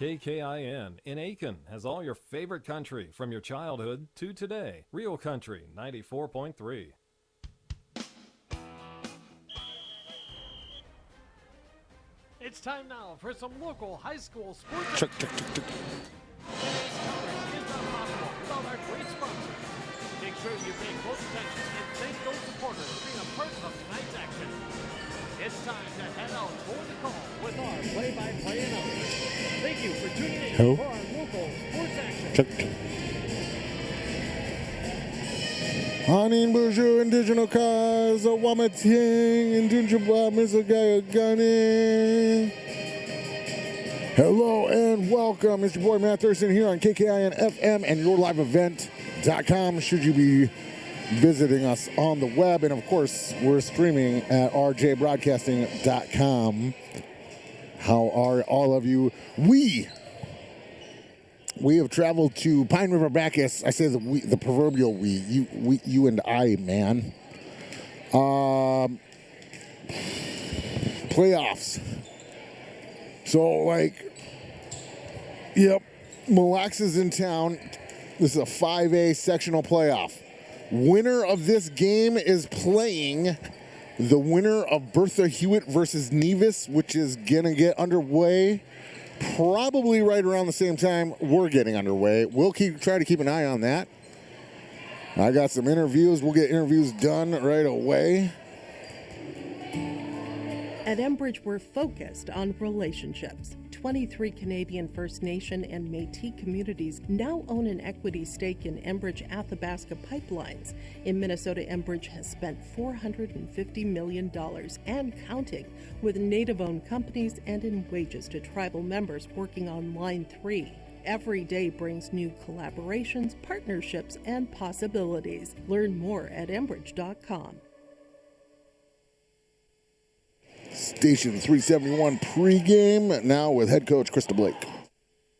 KKIN in Aiken has all your favorite country from your childhood to today. Real Country 94.3. It's time now for some local high school sports. Check. This coverage is not possible without our great sponsors. Make sure you pay close attention and thank those supporters for being a part of tonight's action. It's time to head out for the call with our play-by-play announcers. Thank you for tuning in for our local sports action. Check. Hanin Buju Indigenous Cause of Wamating Indunjaba Mizagayagani. Hello and welcome. It's your boy Matt Thurston here on KKIN FM and YourLiveEvent.com. Should you be visiting us on the web, and of course we're streaming at rjbroadcasting.com. How are all of you? We have traveled to Pine River-Backus. I say the proverbial we, you and I, man. Playoffs. So, Mille is in town. This is a 5A sectional playoff. Winner of this game is playing the winner of Bertha Hewitt versus Nevis, which is going to get underway probably right around the same time we're getting underway. We'll try to keep an eye on that. I got some interviews. We'll get interviews done right away. At Enbridge, we're focused on relationships. 23 Canadian First Nation and Métis communities now own an equity stake in Enbridge Athabasca pipelines. In Minnesota, Enbridge has spent $450 million and counting with Native-owned companies and in wages to tribal members working on Line 3. Every day brings new collaborations, partnerships, and possibilities. Learn more at Enbridge.com. Station 371 pregame, now with head coach Krista Blake.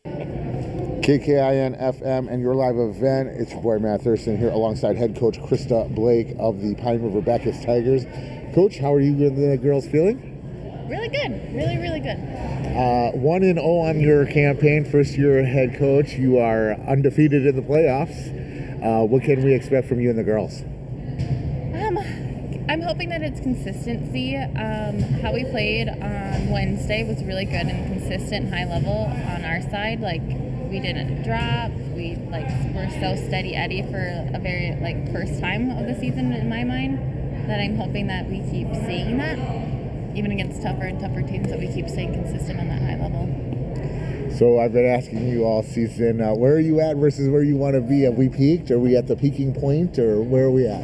KKIN FM and your live event. It's your boy Matt Thurston here alongside head coach Krista Blake of the Pine River-Backus Tigers. Coach, how are you and the girls feeling? Really good. Really, really good. 1-0 on your campaign, first year head coach. You are undefeated in the playoffs. What can we expect from you and the girls? I'm hoping that it's consistency. How we played on Wednesday was really good and consistent, high level on our side. We didn't drop. We were so steady Eddie for a very first time of the season in my mind. That I'm hoping that we keep seeing that, even against tougher and tougher teams. That we keep staying consistent on that high level. So I've been asking you all season, where are you at versus where you want to be? Have we peaked? Are we at the peaking point, or where are we at?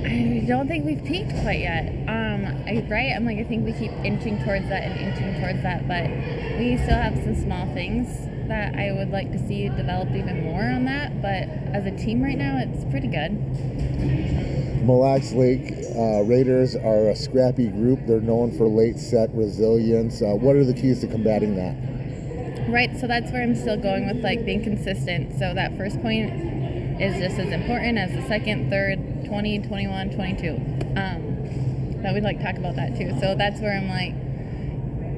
I don't think we've peaked quite yet. I think we keep inching towards that, but we still have some small things that I would like to see developed even more on that. But as a team right now, it's pretty good. Mille Lake Raiders are a scrappy group. They're known for late set resilience. What are the keys to combating that? Right, so that's where I'm still going with being consistent. So that first point is just as important as the second, third, 20, 21, 22. But we'd talk about that too. So that's where I'm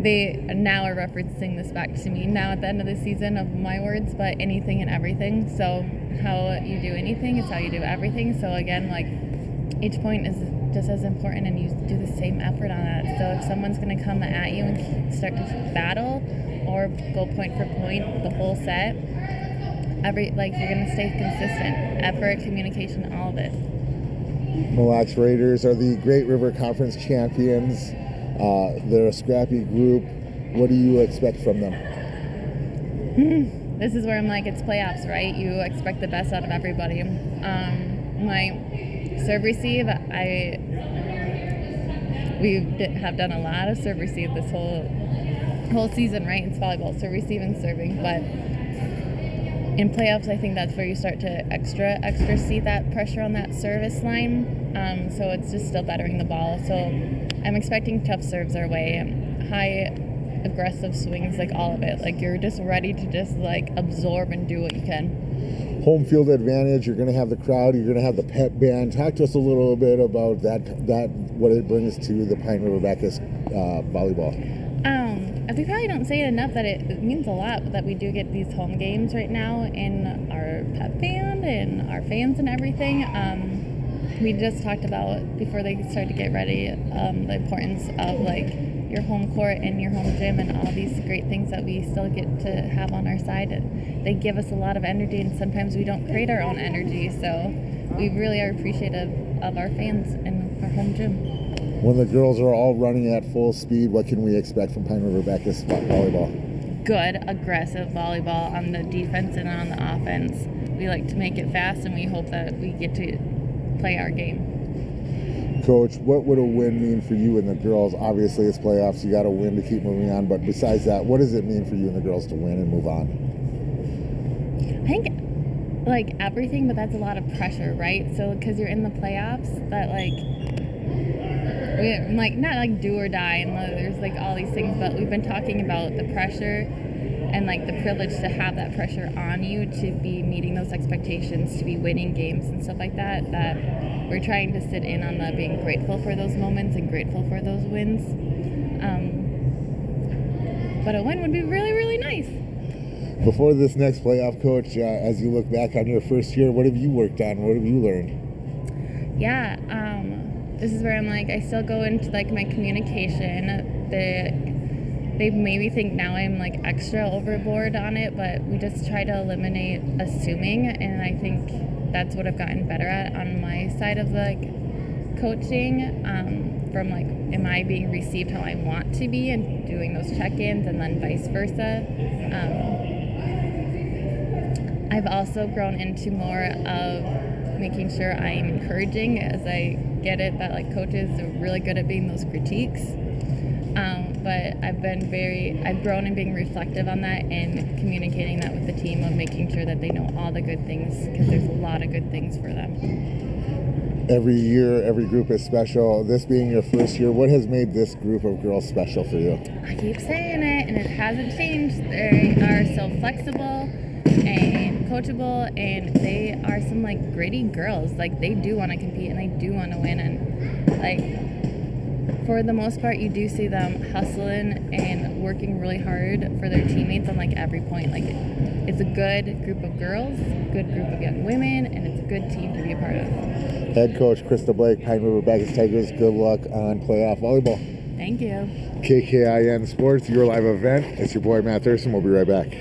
they now are referencing this back to me now at the end of the season of my words, but anything and everything. So how you do anything is how you do everything. So again, each point is just as important and you do the same effort on that. So if someone's going to come at you and start to battle or go point for point the whole set, you're going to stay consistent. Effort, communication, all of it. Mille Raiders are the Great River Conference champions. They're a scrappy group. What do you expect from them? This is where I'm it's playoffs, right? You expect the best out of everybody. My serve receive, we have done a lot of serve receive this whole season, right? It's volleyball, serve receive and serving, but in playoffs, I think that's where you start to extra see that pressure on that service line. So it's just still bettering the ball. So I'm expecting tough serves our way, high aggressive swings, all of it. You're just ready to just absorb and do what you can. Home field advantage. You're going to have the crowd. You're going to have the pep band. Talk to us a little bit about that what it brings to the Pine River-Backus volleyball. we probably don't say it enough that it means a lot that we do get these home games right now in our pep band and our fans and everything. We just talked about, before they started to get ready, the importance of like your home court and your home gym and all these great things that we still get to have on our side. And they give us a lot of energy, and sometimes we don't create our own energy, so we really are appreciative of our fans and our home gym. When the girls are all running at full speed, what can we expect from Pine River-Backus volleyball? Good, aggressive volleyball on the defense and on the offense. We like to make it fast, and we hope that we get to play our game. Coach, what would a win mean for you and the girls? Obviously, it's playoffs. You got to win to keep moving on. But besides that, what does it mean for you and the girls to win and move on? I think like everything, but that's a lot of pressure, right? So because you're in the playoffs, that like we're like not like do or die, and there's like all these things. But we've been talking about the pressure and like the privilege to have that pressure on you to be meeting those expectations, to be winning games and stuff like that, that we're trying to sit in on the being grateful for those moments and grateful for those wins. But a win would be really, really nice. Before this next playoff, Coach, as you look back on your first year, what have you worked on? What have you learned? Yeah, this is where I'm like, I still go into like my communication. They maybe think now I'm like extra overboard on it, but we just try to eliminate assuming, and I think that's what I've gotten better at on my side of like coaching, from like, am I being received how I want to be, and doing those check-ins, and then vice versa. I've also grown into more of making sure I am encouraging, as I get it that like coaches are really good at being those critiques. But I've grown in being reflective on that and communicating that with the team, of making sure that they know all the good things, because there's a lot of good things for them. Every year, every group is special. This being your first year, what has made this group of girls special for you? I keep saying it, and it hasn't changed. They are so flexible and coachable, and they are some like gritty girls. Like, they do want to compete and they do want to win, and like, for the most part, you do see them hustling and working really hard for their teammates on like every point. Like, it's a good group of girls, good group of young women, and it's a good team to be a part of. Head coach Krista Blake, Pine River-Backus Tigers, good luck on playoff volleyball. Thank you. KKIN Sports, your live event. It's your boy Matt Thurston. We'll be right back.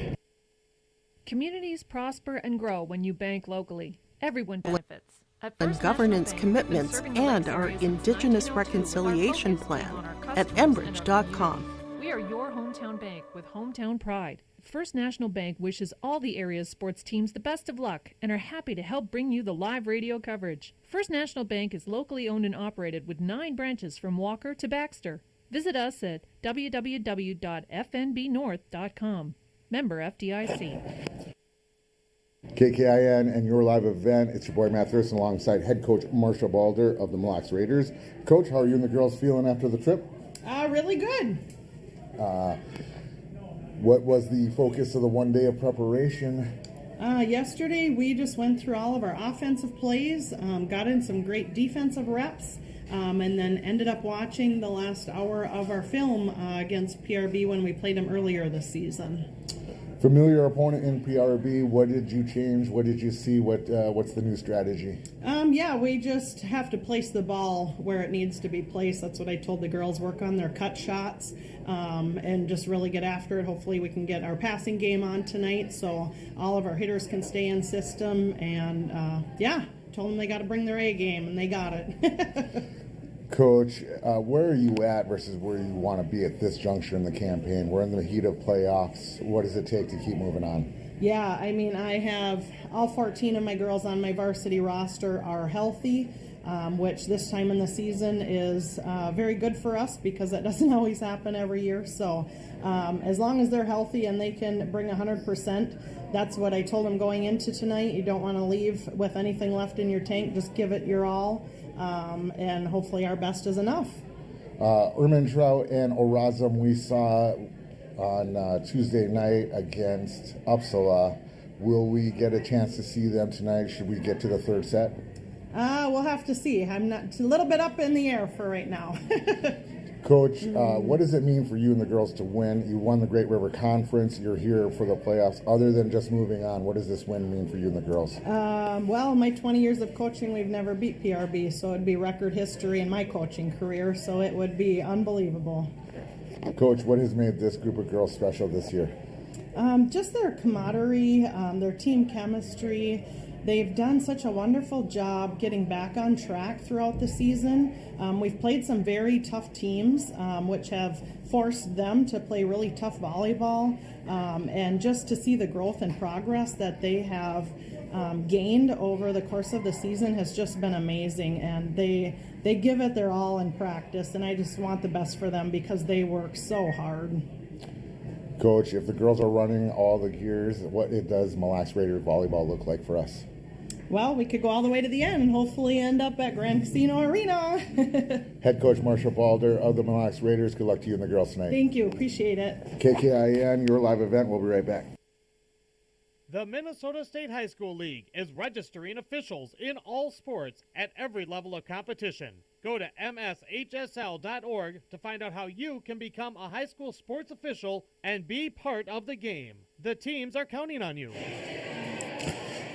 Communities prosper and grow when you bank locally. Everyone benefits. And governance commitments and our Indigenous Reconciliation Plan at Enbridge.com. We are your hometown bank with hometown pride. First National Bank wishes all the area's sports teams the best of luck and are happy to help bring you the live radio coverage. First National Bank is locally owned and operated with 9 branches from Walker to Baxter. Visit us at www.fnbnorth.com. Member FDIC. KKIN and your live event. It's your boy Matt Thurston alongside head coach Marsha Balder of the Mille Raiders. Coach, how are you and the girls feeling after the trip? Really good. What was the focus of the one day of preparation? Yesterday we just went through all of our offensive plays, got in some great defensive reps, and then ended up watching the last hour of our film against PRB when we played them earlier this season. Familiar opponent in PRB, what did you change? What did you see? What's the new strategy? We just have to place the ball where it needs to be placed. That's what I told the girls. Work on their cut shots and just really get after it. Hopefully we can get our passing game on tonight so all of our hitters can stay in system. And told them they got to bring their A game, and they got it. Coach, where are you at versus where you want to be at this juncture in the campaign? We're in the heat of playoffs. What does it take to keep moving on? Yeah, I mean, I have all 14 of my girls on my varsity roster are healthy, which this time in the season is very good for us because that doesn't always happen every year. So as long as they're healthy and they can bring 100%, that's what I told them going into tonight. You don't want to leave with anything left in your tank. Just give it your all. And hopefully our best is enough. Ermentrout and Orazum we saw on Tuesday night against Uppsala. Will we get a chance to see them tonight? Should we get to the third set? We'll have to see. It's a little bit up in the air for right now. Coach, what does it mean for you and the girls to win? You won the Great River Conference. You're here for the playoffs. Other than just moving on, what does this win mean for you and the girls? Well, in my 20 years of coaching, we've never beat PRB, so it'd be record history in my coaching career, so it would be unbelievable. Coach, what has made this group of girls special this year? Just their camaraderie, their team chemistry. They've done such a wonderful job getting back on track throughout the season. We've played some very tough teams, which have forced them to play really tough volleyball. And just to see the growth and progress that they have gained over the course of the season has just been amazing. And they give it their all in practice. And I just want the best for them because they work so hard. Coach, if the girls are running all the gears, what does Mille Lacs Raiders volleyball look like for us? Well, we could go all the way to the end and hopefully end up at Grand Casino Arena. Head coach Marcia Balder of the Mille Lacs Raiders, good luck to you and the girls tonight. Thank you. Appreciate it. KKIN, your live event. We'll be right back. The Minnesota State High School League is registering officials in all sports at every level of competition. Go to mshsl.org to find out how you can become a high school sports official and be part of the game. The teams are counting on you.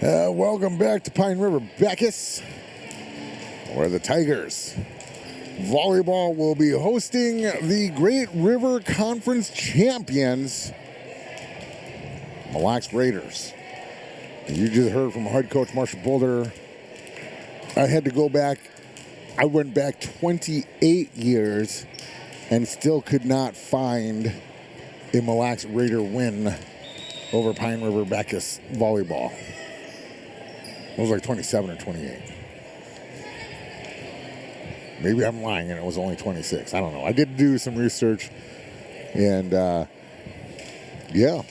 Welcome back to Pine River-Backus, where the Tigers volleyball will be hosting the Great River Conference champions, Mille Lacs Raiders. You just heard from head coach Marcia Boulder. I had to go back. I went back 28 years and still could not find a Mille Lacs Raider win over Pine River-Backus volleyball. It was like 27 or 28. Maybe I'm lying and it was only 26. I don't know. I did do some research. And, yeah.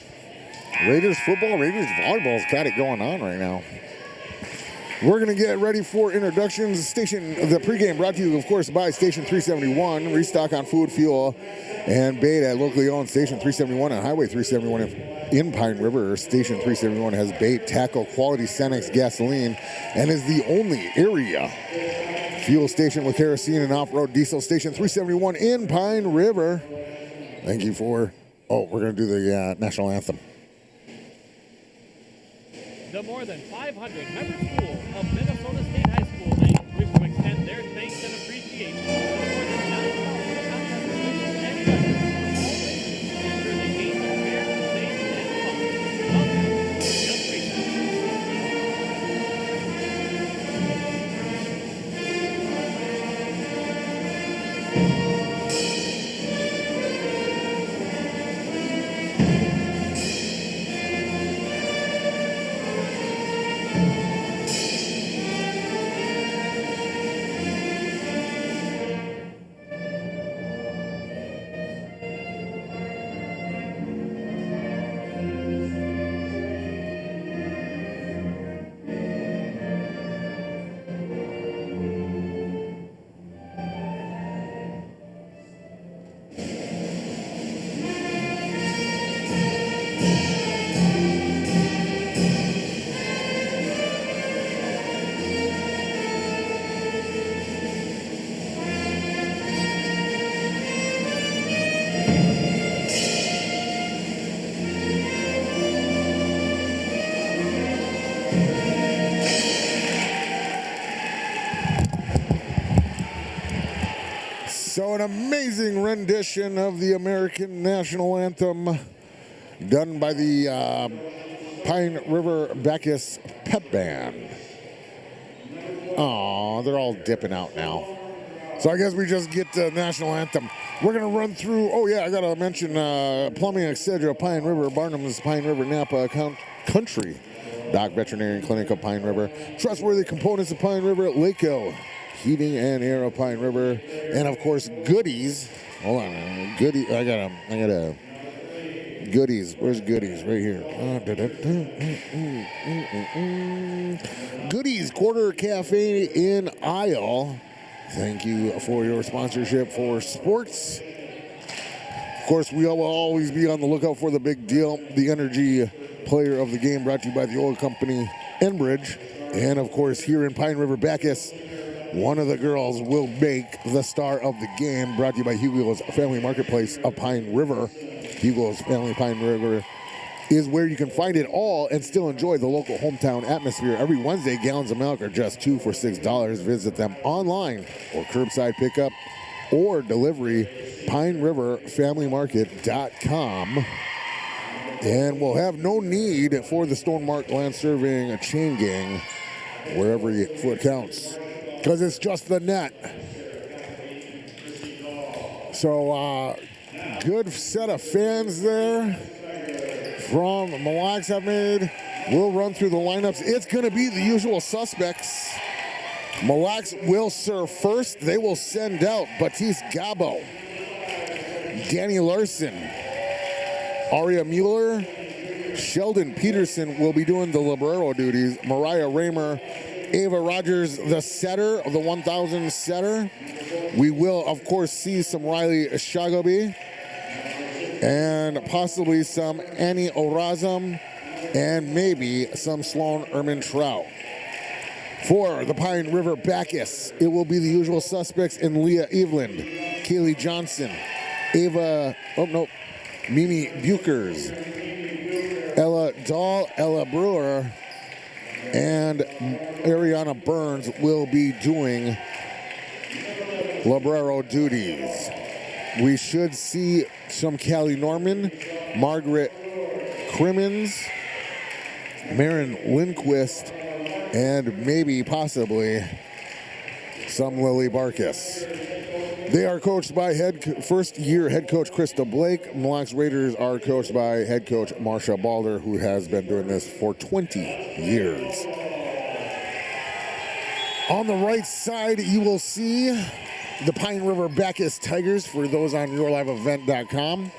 Raiders football, Raiders volleyball's got it going on right now. We're going to get ready for introductions. The pregame brought to you, of course, by Station 371. Restock on food, fuel, and bait at locally owned Station 371 on Highway 371 in Pine River. Station 371 has bait, tackle, quality Cenex gasoline, and is the only area fuel station with kerosene and off-road diesel. Station 371 in Pine River. Thank you for... Oh, we're going to do the national anthem. The more than 500 member schools of Minnesota State High School League wish to extend their thanks and appreciation to more than 9,000 contact officials and judges from all races to ensure the games are fair, safe, and fun. Welcome to Just Racing. So an amazing rendition of the American National Anthem done by the Pine River-Backus Pep Band. Aw, they're all dipping out now. So I guess we just get the National Anthem. We're going to run through, oh yeah, I got to mention Plumbing, etc., Pine River, Barnum's Pine River, Napa Country, Doc Veterinarian Clinic of Pine River, Trustworthy Components of Pine River, Laco, Heating and Air of Pine River, and of course, Goodies. Hold on, Goodies, I got a Goodies. Where's Goodies? Right here. Goodies Quarter Cafe in Isle. Thank you for your sponsorship for sports. Of course, we will always be on the lookout for the big deal, the energy player of the game, brought to you by the oil company Enbridge. And of course, here in Pine River-Backus, One of the girls will make the star of the game. Brought to you by Hugo's Family Marketplace of Pine River. Hugo's Family Pine River is where you can find it all and still enjoy the local hometown atmosphere. Every Wednesday, gallons of milk are just 2 for $6. Visit them online or curbside pickup or delivery, PineRiverFamilyMarket.com. And we'll have no need for the Stonemark Land Serving chain gang where every foot counts, because it's just the net. So, good set of fans there from Mille have made. We'll run through the lineups. It's going to be the usual suspects. Mille will serve first. They will send out Baptiste Gabo, Danny Larson, Aria Mueller, Sheldon Peterson will be doing the libero duties. Mariah Raymer, Ava Rogers, the setter of the 1,000 setter. We will, of course, see some Riley Shagobi and possibly some Annie O'Razum and maybe some Sloan Ermin-Trout. For the Pine River-Backus, it will be the usual suspects in Leah Eveland, Kaylee Johnson, Mimi Bukers, Ella Dahl, Ella Brewer, and Ariana Burns will be doing libero duties. We should see some Callie Norman, Margaret Crimmins, Marin Lindquist, and maybe, possibly, some Lily Barkus. They are coached by first-year head coach Krista Blake. Mille Raiders are coached by head coach Marcia Balder, who has been doing this for 20 years. On the right side, you will see the Pine River-Backus Tigers for those on yourliveevent.com.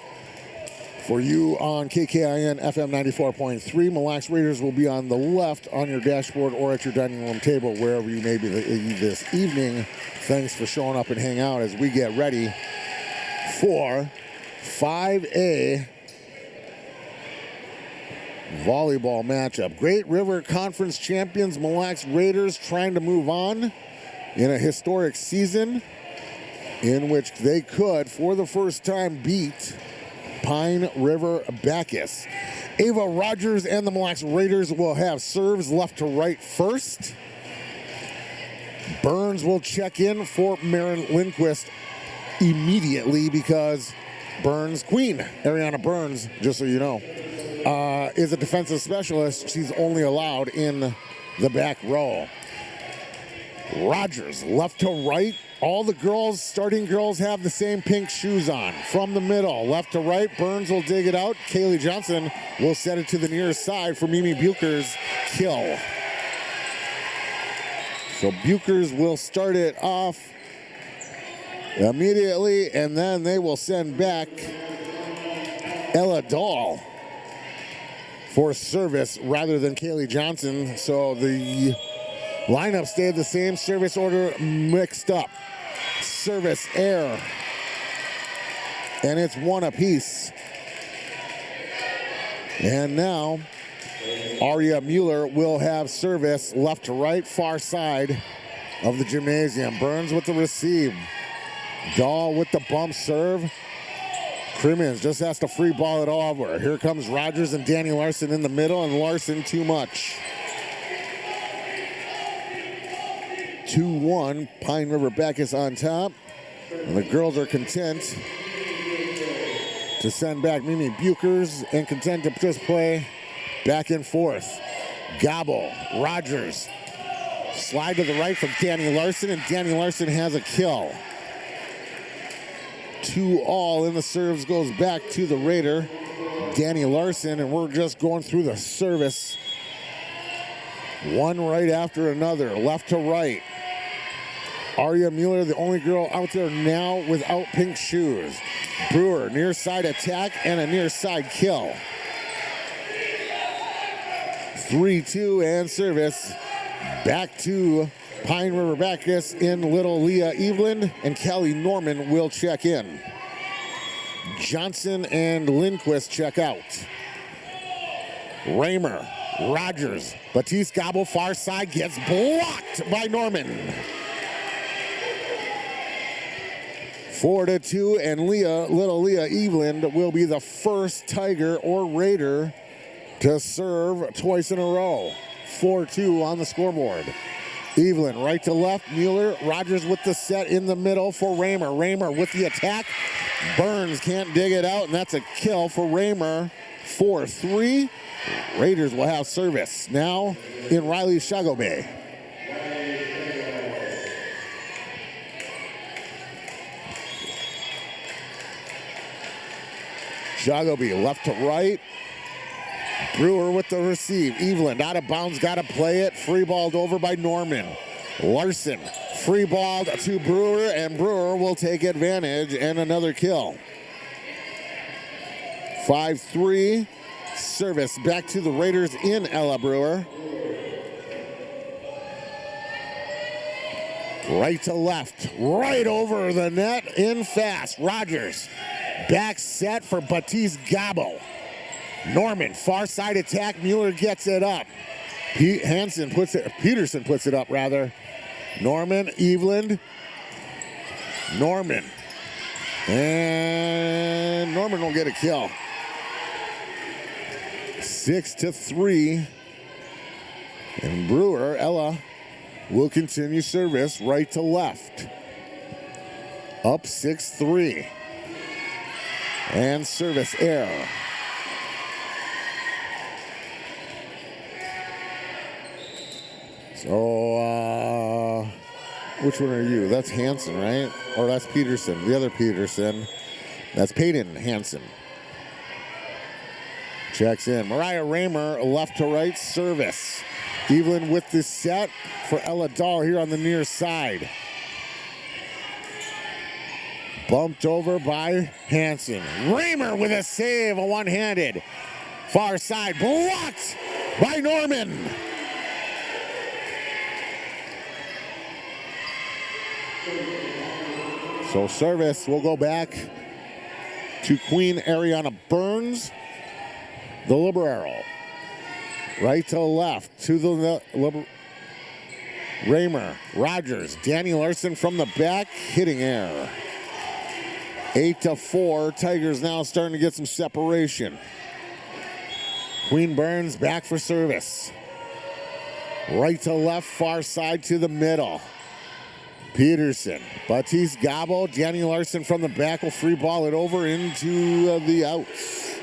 For you on KKIN FM 94.3, Mille Raiders will be on the left on your dashboard or at your dining room table, wherever you may be this evening. Thanks for showing up and hang out as we get ready for 5A volleyball matchup. Great River Conference champions, Mille Raiders, trying to move on in a historic season in which they could, for the first time, beat Pine River-Backus. Ava Rogers and the Mille Raiders will have serves left to right first. Burns will check in for Marin Lindquist immediately because Burns, Queen Ariana Burns, just so you know, is a defensive specialist. She's only allowed in the back row. Rogers, left to right. All the girls, starting girls, have the same pink shoes on. From the middle, left to right, Burns will dig it out. Kaylee Johnson will set it to the near side for Mimi Bukers' kill. So Bukers will start it off immediately, and then they will send back Ella Dahl for service rather than Kaylee Johnson. So the lineup stayed the same, service order mixed up. Service air, and it's one apiece. And now Aria Mueller will have service left to right, far side of the gymnasium. Burns with the receive. Dahl with the bump serve. Crimmins just has to free ball it over. Here comes Rogers and Danny Larson in the middle, and Larson too much. 2-1, Pine River-Backus on top. And the girls are content to send back Mimi Bukers and content to just play back and forth. Gobble, Rogers, slide to the right from Danny Larson, and Danny Larson has a kill. 2-all, and the serves goes back to the Raider, Danny Larson, and we're just going through the service. One right after another, left to right. Aria Mueller, the only girl out there now without pink shoes. Brewer, near side attack and a near side kill. 3-2 and service. Back to Pine River-Backus in Little Leah Eveland, and Callie Norman will check in. Johnson and Lindquist check out. Raymer, Rogers, Baptiste Gobble, far side, gets blocked by Norman. 4-2, and little Leah Eveland will be the first Tiger or Raider to serve twice in a row. 4-2 on the scoreboard. Eveland right to left. Mueller, Rogers with the set in the middle for Raymer. Raymer with the attack. Burns can't dig it out, and that's a kill for Raymer. 4-3. Raiders will have service now in Riley Shagobay. Shagobay left to right. Brewer with the receive. Eveland out of bounds, got to play it. Free balled over by Norman. Larson free balled to Brewer, and Brewer will take advantage and another kill. 5-3. Service back to the Raiders in Ella Brewer. Right to left, right over the net, in fast. Rogers, back set for Batiste Gabo. Norman, far side attack, Mueller gets it up. Peterson puts it up rather. Norman, Eveland. Norman. And Norman will get a kill. 6-3. And Brewer, Ella, will continue service right to left. Up 6-3. And service error. So, which one are you? That's Hansen, right? Or that's Peterson, the other Peterson. That's Peyton Hansen. Checks in. Mariah Raymer, left to right service. Evelyn with the set for Ella Dahl here on the near side. Bumped over by Hansen. Raymer with a save, a one-handed. Far side, blocked by Norman. So service will go back to Queen Ariana Burns, the libero. Right to left to the Raymer, Rogers, Danny Larson from the back, hitting air. 8-4, Tigers now starting to get some separation. Queen Burns back for service. Right to left, far side to the middle. Peterson, Batiste Gabo, Danny Larson from the back will free ball it over into the outs.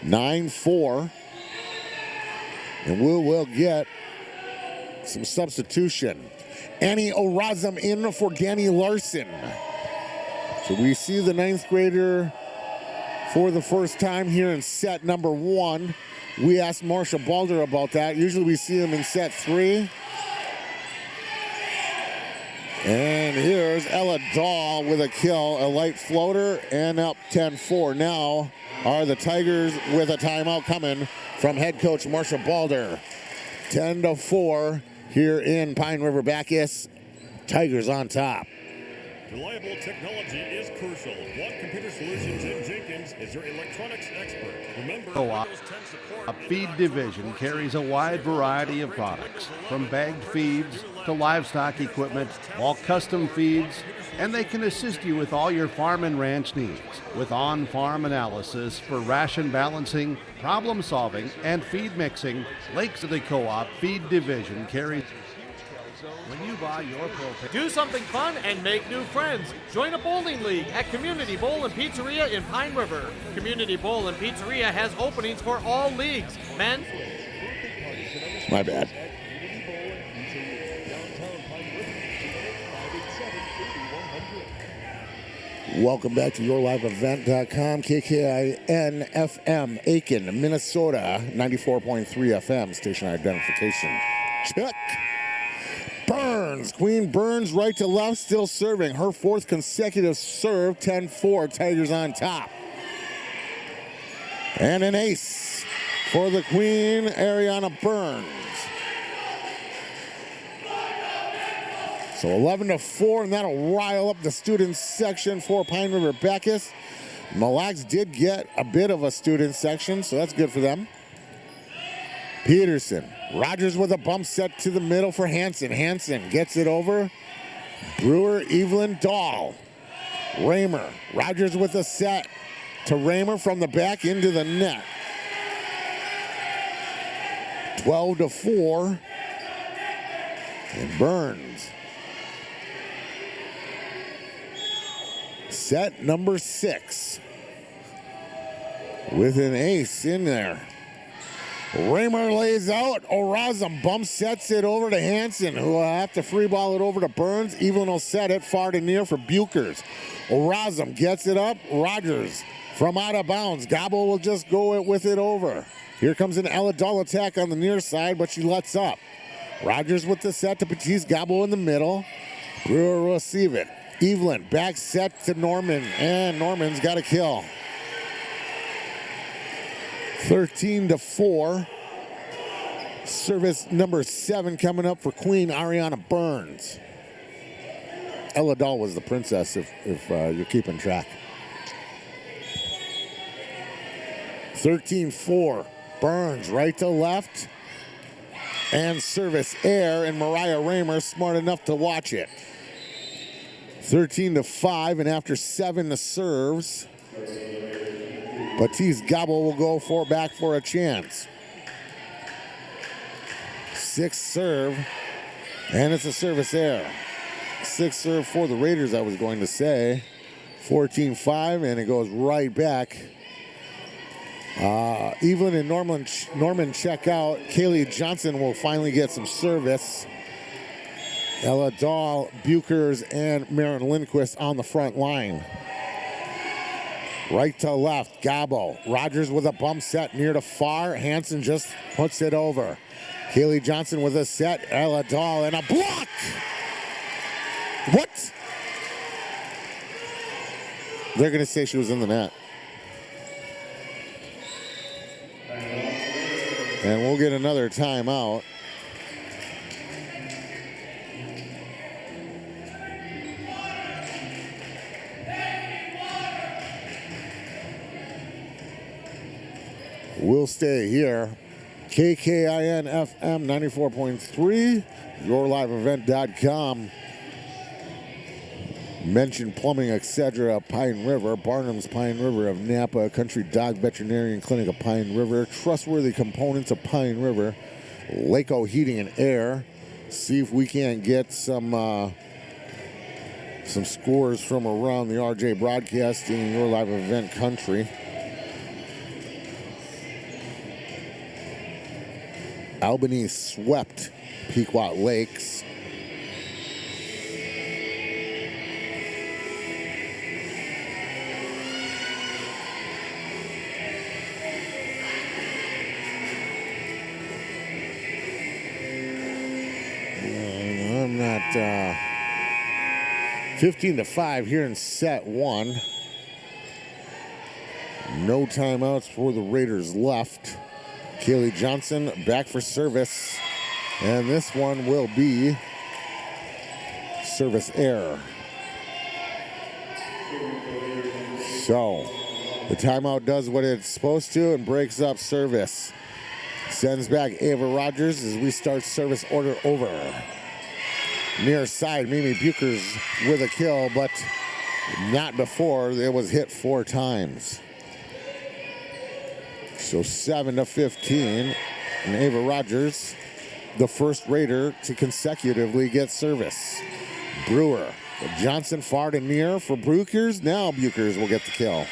9-4. And we will get some substitution. Annie O'Razum in for Danny Larson. So we see the ninth grader for the first time here in set number 1. We asked Marsha Balder about that. Usually we see him in set 3. And here's Ella Dahl with a kill, a light floater, and up 10-4. Now are the Tigers with a timeout coming from head coach Marsha Balder. 10-4 here in Pine River-Backus. Tigers on top. Reliable technology is crucial. One Computer Solutions in Jenkins is your electronics expert. Remember, Co-op feed division carries a wide variety of products, from bagged feeds to livestock equipment, all custom feeds, and they can assist you with all your farm and ranch needs with on-farm analysis for ration balancing, problem solving, and feed mixing. Lake City Co-op feed division carries. When you buy your propane, Do something fun and make new friends. Join a bowling league at Community Bowl and Pizzeria in Pine River. Community Bowl and Pizzeria has openings for all leagues. Men. My bad. Welcome back to YourLiveEvent.com, KKIN FM, Aiken, Minnesota, 94.3 FM, station identification. Check. Burns, Queen Burns right to left, still serving. Her fourth consecutive serve, 10-4, Tigers on top. And an ace for the Queen, Ariana Burns. So 11-4, and that'll rile up the student section for Pine River-Backus. Mille Lacs did get a bit of a student section, so that's good for them. Peterson, Rogers with a bump set to the middle for Hansen. Hansen gets it over Brewer, Evelyn, Dahl. Raymer, Rogers with a set to Raymer from the back into the net. 12-4. And Burns. Set number 6. With an ace in there. Raymer lays out. O'Razum bump sets it over to Hansen, who will have to free ball it over to Burns. Evelyn will set it far to near for Buchers. O'Razum gets it up. Rogers from out of bounds. Gobble will just go with it over. Here comes an Elidol attack on the near side, but she lets up. Rogers with the set to Batiste. Gobble in the middle. Brewer will receive it. Evelyn back set to Norman, and Norman's got a kill. 13-4. Service number 7 coming up for Queen Ariana Burns. Ella Dahl was the princess, if you're keeping track. 13-4. Burns right to left. And service air, and Mariah Raymer smart enough to watch it. 13-5, and after 7 to serves, Batiste Gobble will go back for a chance. 6th serve, and it's a service error. 6th serve for the Raiders, I was going to say. 14-5, and it goes right back. Evelyn and Norman check out. Kaylee Johnson will finally get some service. Ella Dahl, Buchers, and Marin Lindquist on the front line. Right to left, Gabo. Rogers with a bump set near to far. Hansen just puts it over. Kaylee Johnson with a set. Ella Dahl and a block! What? They're going to say she was in the net. And we'll get another timeout. We'll stay here. KKIN FM 94.3, yourliveevent.com. Mention Plumbing, etc. Pine River, Barnum's Pine River of Napa, Country Dog Veterinarian Clinic of Pine River, Trustworthy Components of Pine River, Laco Heating and Air. See if we can't get some scores from around the RJ Broadcasting, Your Live Event country. Albany swept Pequot Lakes. I'm not 15-5 here in set 1. No timeouts for the Raiders left. Kaylee Johnson back for service. And this one will be service error. So the timeout does what it's supposed to and breaks up service. Sends back Ava Rogers as we start service order over. Near side, Mimi Buchers with a kill, but not before it was hit 4 times. So 7-15, and Ava Rogers, the first Raider to consecutively get service. Brewer, Johnson far to near for Buchers. Now Buchers will get the kill.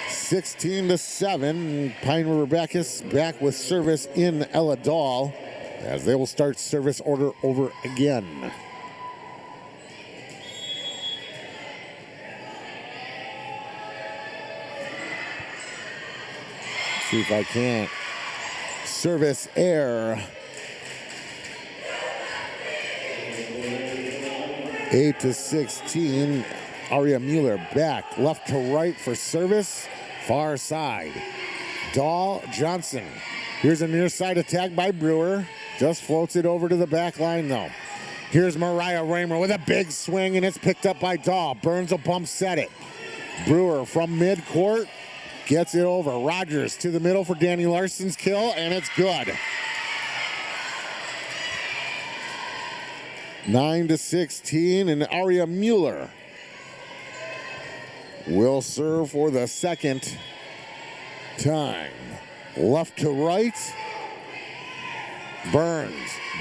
16-7, Pine River-Backus back with service in Ella Dahl as they will start service order over again. See if I can't. Service air. 8-16. Aria Mueller back. Left to right for service. Far side. Dahl Johnson. Here's a near side attack by Brewer. Just floats it over to the back line though. Here's Mariah Raymer with a big swing, and it's picked up by Dahl. Burns will bump set it. Brewer from mid-court. Gets it over. Rogers to the middle for Danny Larson's kill, and it's good. 9-16, and Aria Mille will serve for the second time. Left to right. Burns.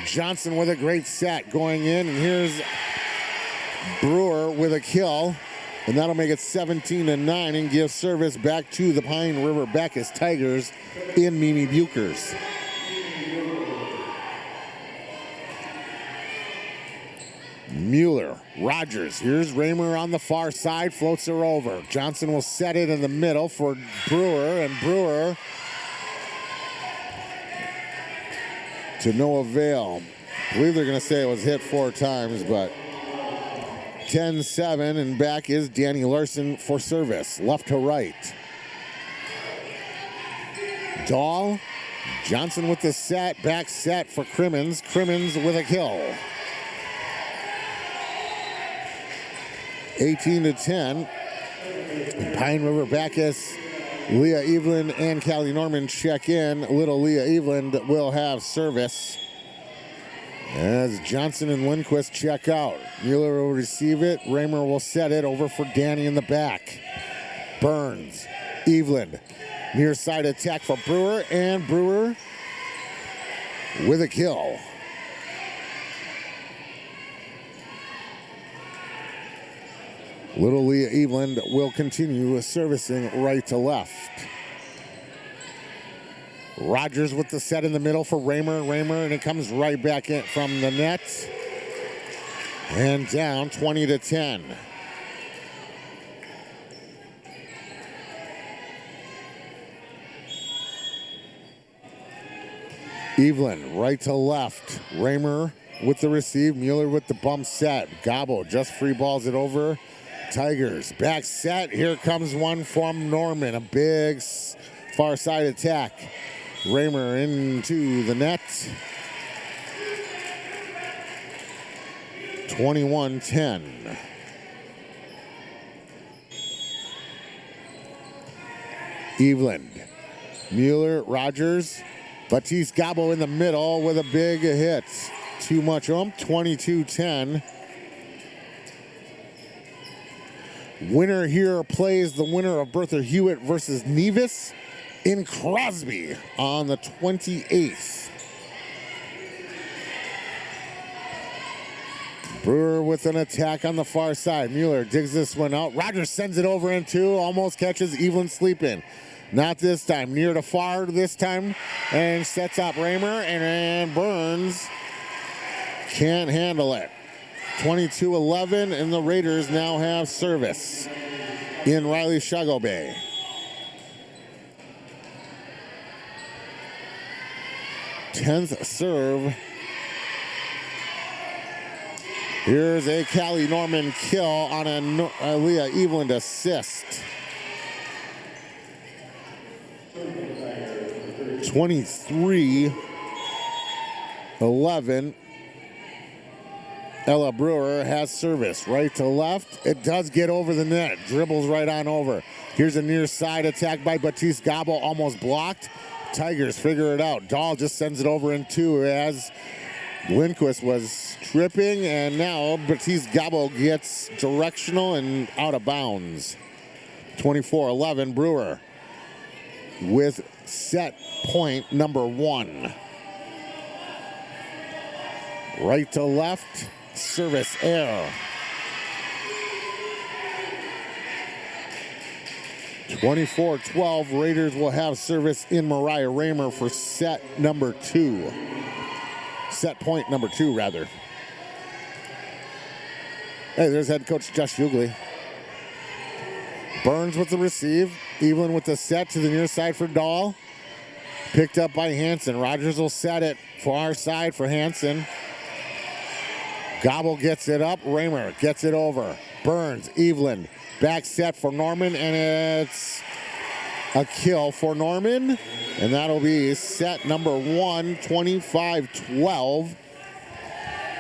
Johnson with a great set going in, and here's Brewer with a kill, and that'll make it 17-9 and give service back to the Pine River-Backus Tigers in Mimi Bukers. Mueller, Rogers, here's Raymer on the far side, floats her over. Johnson will set it in the middle for Brewer, and Brewer to no avail. I believe they're going to say it was hit 4 times, but 10-7, and back is Danny Larson for service, left to right. Dahl, Johnson with the set, back set for Crimmins. Crimmins with a kill. 18-10. Pine River-Backus, Leah Eveland and Callie Norman check in. Little Leah Eveland will have service as Johnson and Lindquist check out. Mueller will receive it. Raymer will set it over for Danny in the back. Burns, Eveland, near side attack for Brewer, and Brewer with a kill. Little Leah Eveland will continue servicing right to left. Rogers with the set in the middle for Raymer, and it comes right back in from the net. And down 20-10. Eveland right to left. Raymer with the receive, Mueller with the bump set. Gobbo just free balls it over. Tigers back set. Here comes one from Norman. A big far side attack. Raymer into the net. 21-10. Eveland, Mueller, Rogers, Batiste Gobbo in the middle with a big hit. Too much 22-10. Winner here plays the winner of Bertha Hewitt versus Nevis in Crosby on the 28th. Brewer with an attack on the far side. Mueller digs this one out. Rogers sends it over in 2, almost catches Eveland sleeping. Not this time, near to far this time, and sets up Raymer, and Burns can't handle it. 22-11, and the Raiders now have service in Riley-Shago-Bay. Tenth serve. Here's a Callie Norman kill on a Leah Eveland assist. 23-11. Ella Brewer has service right to left. It does get over the net. Dribbles right on over. Here's a near side attack by Batiste Gobbo, almost blocked. Tigers figure it out. Dahl just sends it over in 2 as Lindquist was tripping, and now Batiste Gobbo gets directional and out of bounds. 24-11, Brewer with set point number 1. Right to left, service error. 24-12, Raiders will have service in Mariah Raymer for set number 2. Set point number 2, rather. Hey, there's head coach Josh Hughley. Burns with the receive. Evelyn with the set to the near side for Dahl. Picked up by Hansen. Rogers will set it for our side for Hansen. Gobble gets it up. Raymer gets it over. Burns, Evelyn. Back set for Norman, and it's a kill for Norman. And that'll be set number 1, 25-12.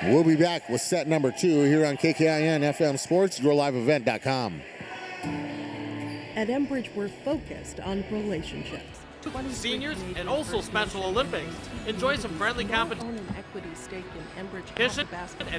We'll be back with set number 2 here on KKIN FM Sports, yourliveevent.com. At Enbridge, we're focused on relationships. seniors, and also Special Olympics. Enjoy some friendly competition and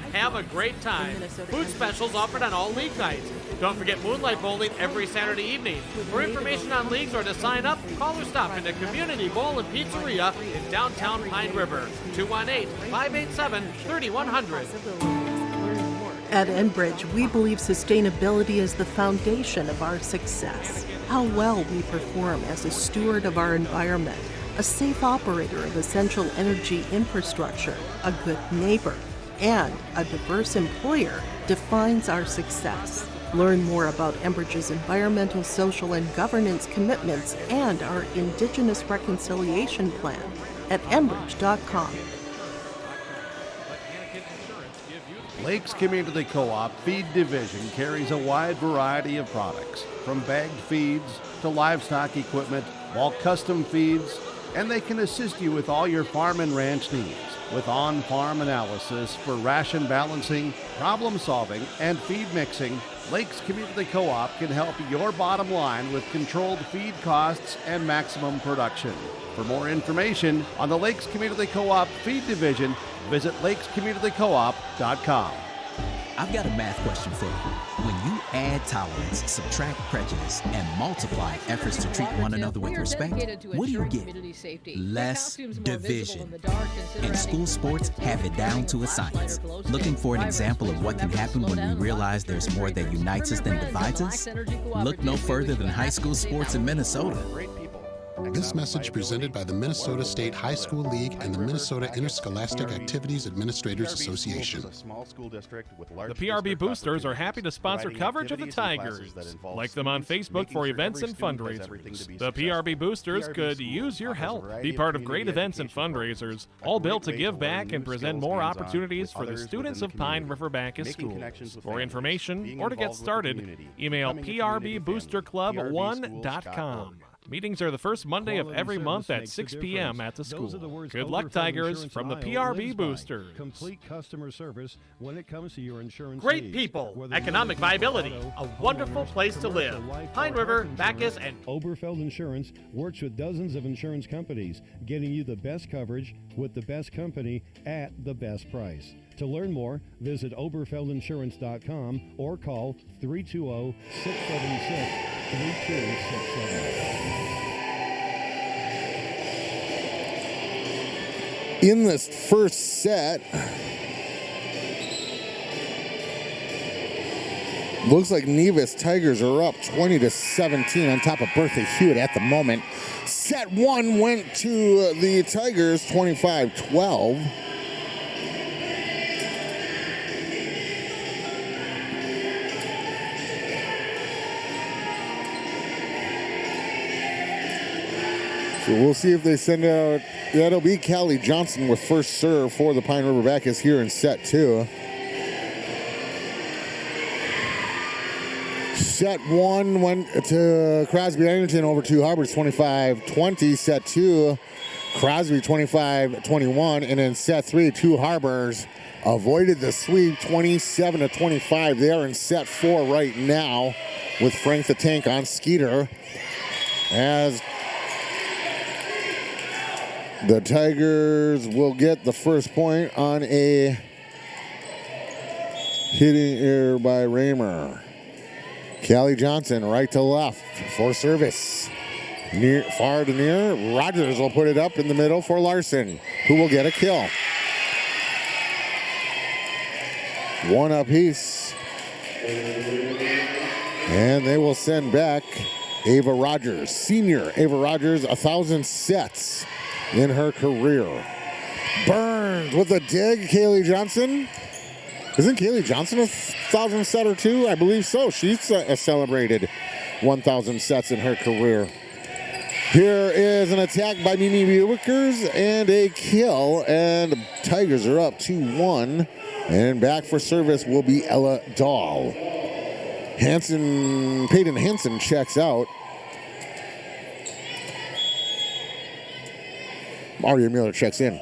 have a great time. Food specials offered on all league nights. Don't forget moonlight bowling every Saturday evening. For information on leagues or to sign up, call or stop in the Community Bowl and Pizzeria in downtown Pine River. 218-587-3100. At Enbridge, we believe sustainability is the foundation of our success. How well we perform as a steward of our environment, a safe operator of essential energy infrastructure, a good neighbor, and a diverse employer defines our success. Learn more about Enbridge's environmental, social, and governance commitments and our Indigenous Reconciliation Plan at enbridge.com. Lakes Community Co-op Feed Division carries a wide variety of products, from bagged feeds to livestock equipment, all custom feeds, and they can assist you with all your farm and ranch needs with on-farm analysis for ration balancing, problem solving, and feed mixing. Lakes Community Co-op can help your bottom line with controlled feed costs and maximum production. For more information on the Lakes Community Co-op Feed Division, visit lakescommunitycoop.com. I've got a math question for you. When you add tolerance, subtract prejudice, and multiply efforts to treat one another with respect, what do you get? Less division. And school sports have it down to a science. Looking for an example of what can happen when we realize there's more that unites us than divides us? Look no further than high school sports in Minnesota. This message presented by the Minnesota State High School League and the Minnesota Interscholastic Activities Administrators Association. The PRB Boosters are happy to sponsor coverage of the Tigers. Like them on Facebook for events and fundraisers. The PRB Boosters could use your help. Be part of great events and fundraisers, all built to give back and present more opportunities for the students of Pine River-Backus schools. For information or to get started, email prboosterclub1.com. Meetings are the first Monday of every month at 6 p.m. at the school. Good luck, Tigers, from the PRB Boosters. Complete customer service when it comes to your insurance Great needs. people, economic viability, a wonderful place to live. Pine River, Backus, and Oberfeld Insurance works with dozens of insurance companies, getting you the best coverage with the best company at the best price. To learn more, visit oberfeldinsurance.com or call 320-676-3267. In this first set, looks like Nevis Tigers are up 20-17 on top of Bertha Hewitt at the moment. Set one went to the Tigers, 25-12. So we'll see if they send out, that'll be Callie Johnson with first serve for the Pine River-Backus here in set two. Set one went to Crosby Ironton over two Harbors, 25-20. Set two, Crosby 25-21. And in set three, two Harbors avoided the sweep, 27-25. They are in set four right now with Frank the Tank on Skeeter. As the Tigers will get the first point on a hitting error by Raymer. Callie Johnson right to left for service. Near, far to near. Rogers will put it up in the middle for Larson, who will get a kill. One apiece. And they will send back Ava Rogers. Senior Ava Rogers, 1,000 sets in her career. Burns with a dig, Kaylee Johnson. Isn't Kaylee Johnson a 1,000 setter too? I believe so. She's celebrated 1,000 sets in her career. Here is an attack by Mimi Wickers and a kill, and Tigers are up 2-1. And back for service will be Ella Dahl. Peyton Hansen checks out. Mario Miller checks in.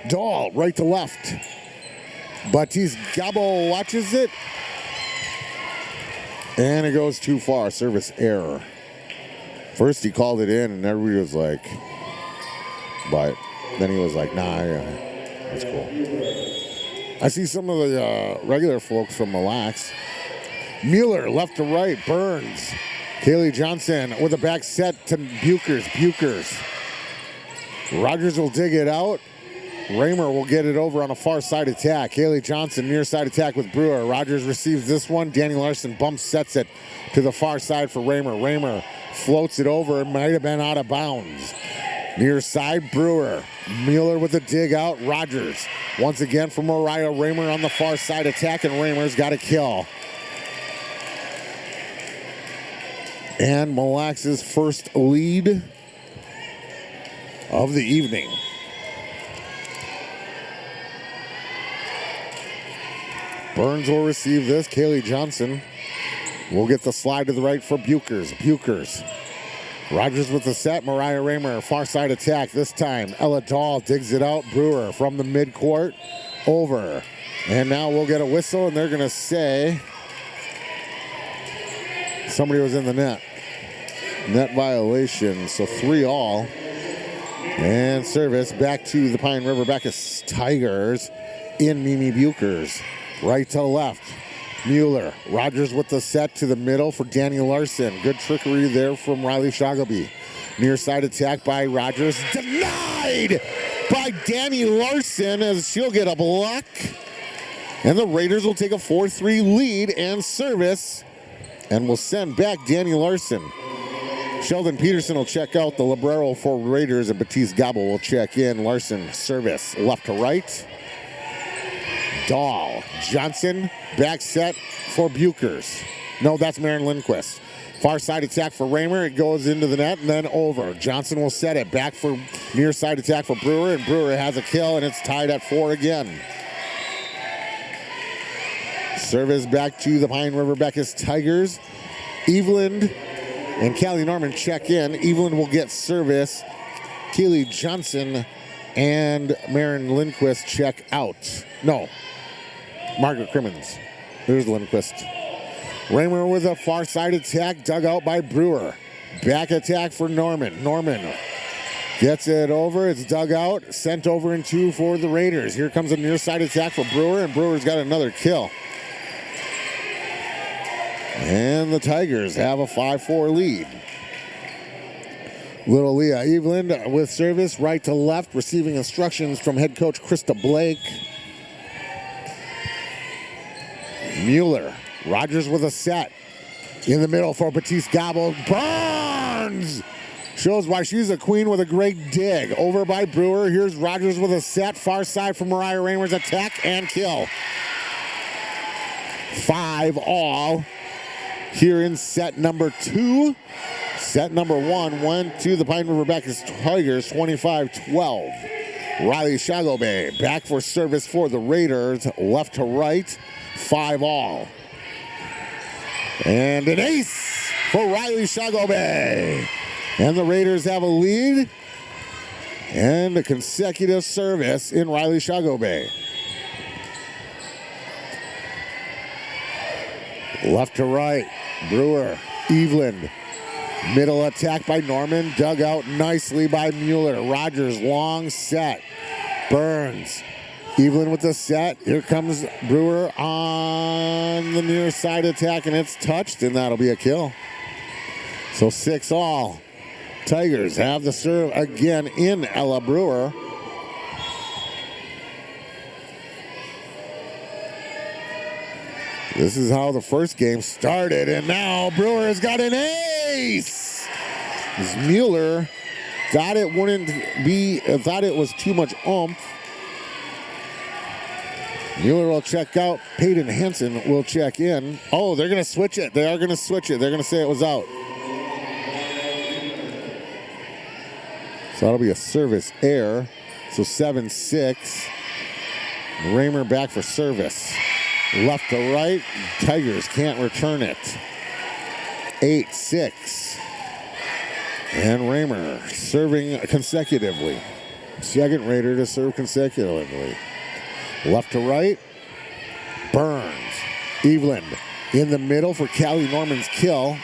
Dahl, right to left. Baptiste Gabo watches it. And it goes too far. Service error. First he called it in, and everybody was like, but then he was like, nah, that's cool. I see some of the regular folks from Mille. Mille, left to right, Burns. Kaylee Johnson with a back set to Bukers. Rogers will dig it out. Raymer will get it over on a far side attack. Kaylee Johnson near side attack with Brewer. Rogers receives this one. Danny Larson sets it to the far side for Raymer. Raymer floats it over. It might have been out of bounds. Near side, Brewer. Mille with a dig out. Rogers once again for Mariah. Raymer on the far side attack, and Raymer's got a kill. And Mille Lacs's first lead of the evening. Burns will receive this. Kaylee Johnson will get the slide to the right for Bukers. Rogers with the set. Mariah Raymer, far side attack. This time, Ella Dahl digs it out. Brewer from the midcourt over. And now we'll get a whistle, and they're going to say somebody was in the net. Net violation, so 3-all. And service back to the Pine River-Backus Tigers in Mimi Bukers. Right to left. Mueller. Rogers with the set to the middle for Danny Larson. Good trickery there from Riley Shoggleby. Near side attack by Rogers. Denied by Danny Larson as she'll get a block. And the Raiders will take a 4-3 lead and service. And will send back Danny Larson. Sheldon Peterson will check out the libero for Raiders, and Batiste Gobble will check in. Larson service left to right. Dahl. Johnson back set for Bukers. No, that's Maren Lindquist. Far side attack for Raymer. It goes into the net and then over. Johnson will set it back for near side attack for Brewer, and Brewer has a kill, and it's tied at 4 again. Service back to the Pine River-Backus Tigers. Eveland and Callie Norman check in. Eveland will get service. Keely Johnson and Maren Lindquist check out. No, Margaret Crimmins. There's Lindquist. Raymer with a far side attack, dug out by Brewer. Back attack for Norman. Norman gets it over. It's dug out, sent over in 2 for the Raiders. Here comes a near side attack for Brewer, and Brewer's got another kill. And the Tigers have a 5-4 lead. Little Leah Eveland with service, right to left, receiving instructions from head coach Krista Blake. Mueller, Rogers with a set. In the middle for Batiste Gobble. Burns! Shows why she's a queen with a great dig. Over by Brewer. Here's Rogers with a set. Far side for Mariah Raymer's attack and kill. 5-all. Here in set number 2. Set number 1 went to the Pine River-Backus Tigers, 25-12. Riley Shoggleby back for service for the Raiders, left to right, 5-all. And an ace for Riley Shoggleby. And the Raiders have a lead and a consecutive service in Riley Shoggleby. Left to right, Brewer, Eveland. Middle attack by Norman, dug out nicely by Mueller. Rogers, long set. Burns, Eveland with the set. Here comes Brewer on the near side attack, and it's touched, and that'll be a kill. So 6-all. Tigers have the serve again in Ella Brewer. This is how the first game started, and now Brewer has got an ace. As Mueller thought it was too much oomph. Mueller will check out. Peyton Hansen will check in. Oh, they're going to switch it. They are going to switch it. They're going to say it was out. So that'll be a service error. So 7-6. Raymer back for service. Left to right, Tigers can't return it. 8-6. And Raymer serving consecutively. Second Raider to serve consecutively. Left to right, Burns. Eveland in the middle for Callie Norman's kill.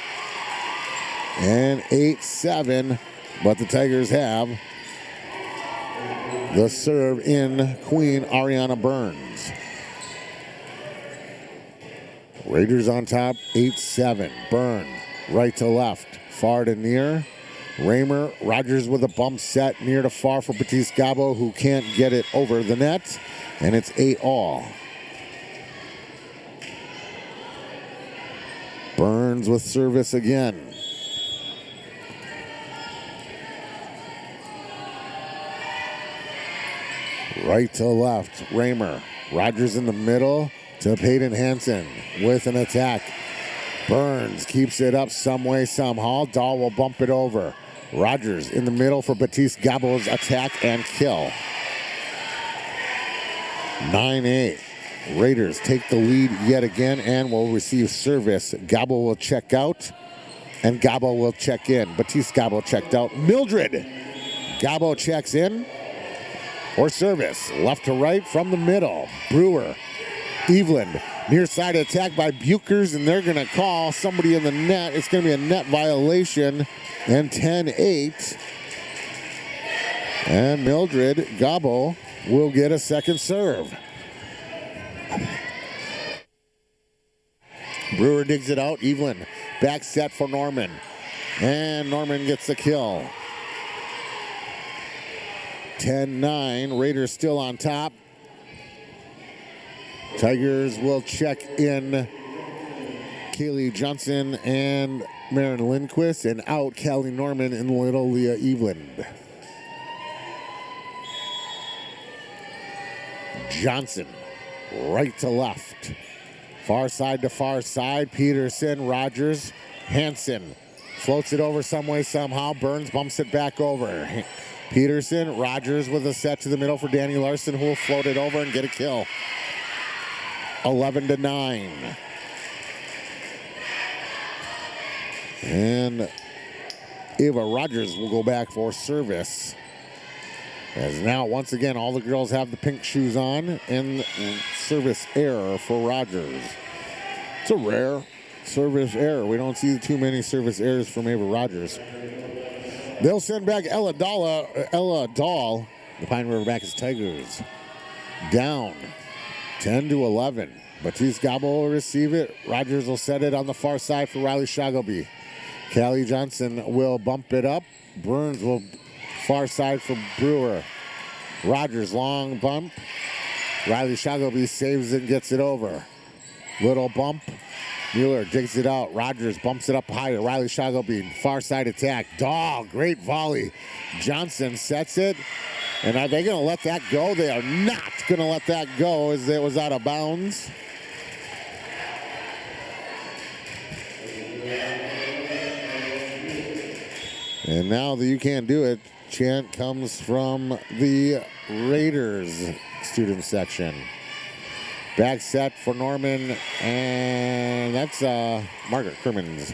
And 8-7, but the Tigers have the serve in Queen Ariana Burns. Raiders on top, 8-7. Burn, right to left, far to near. Raymer, Rogers with a bump set near to far for Batiste Gabo, who can't get it over the net. And it's 8-all. Burns with service again. Right to left, Raymer. Rogers in the middle to Peyton Hansen with an attack. Burns keeps it up some way, somehow. Dahl will bump it over. Rogers in the middle for Batiste Gabo's attack and kill. 9-8. Raiders take the lead yet again and will receive service. Gabo will check out and Gabo will check in. Batiste Gabo checked out. Mildred. Gabo checks in or service. Left to right from the middle. Brewer. Eveland. Near side attack by Bukers, and they're going to call somebody in the net. It's going to be a net violation, and 10-8. And Mildred Gabo will get a second serve. Brewer digs it out. Eveland back set for Norman. And Norman gets the kill. 10-9. Raiders still on top. Tigers will check in Kaylee Johnson and Marin Lindquist, and out Callie Norman and little Leah Eveland. Johnson, right to left. Far side to far side. Peterson, Rogers, Hansen. Floats it over some way, somehow. Burns bumps it back over. Peterson, Rogers with a set to the middle for Danny Larson, who will float it over and get a kill. 11-9. And Ava Rogers will go back for service. As now, once again, all the girls have the pink shoes on, and service error for Rogers. It's a rare service error. We don't see too many service errors from Ava Rogers. They'll send back Ella Dahl, the Pine River-Backus Tigers, down 10-11. Batiste Gabo will receive it. Rogers will set it on the far side for Riley Shoggleby. Callie Johnson will bump it up. Burns will far side for Brewer. Rogers, long bump. Riley Shoggleby saves it and gets it over. Little bump. Mueller digs it out. Rogers bumps it up higher. Riley Shoggleby, far side attack. Dahl, great volley. Johnson sets it. And are they going to let that go? They are not going to let that go as it was out of bounds. And now the "you can't do it" chant comes from the Raiders student section. Back set for Norman, and that's Margaret Crimmins.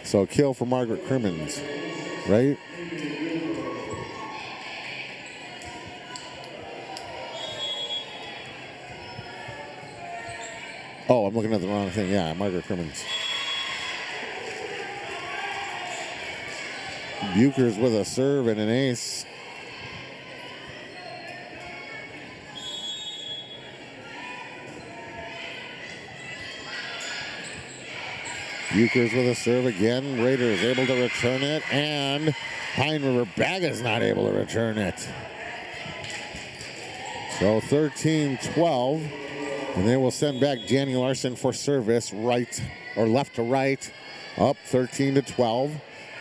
So kill for Margaret Crimmins, right? Oh, I'm looking at the wrong thing. Yeah, Margaret Crimmins. Bukers with a serve and an ace. Bukers with a serve again. Raiders able to return it, and Pine River-Backus not able to return it. So 13-12. And they will send back Danny Larson for service, right or left to right, up 13-12.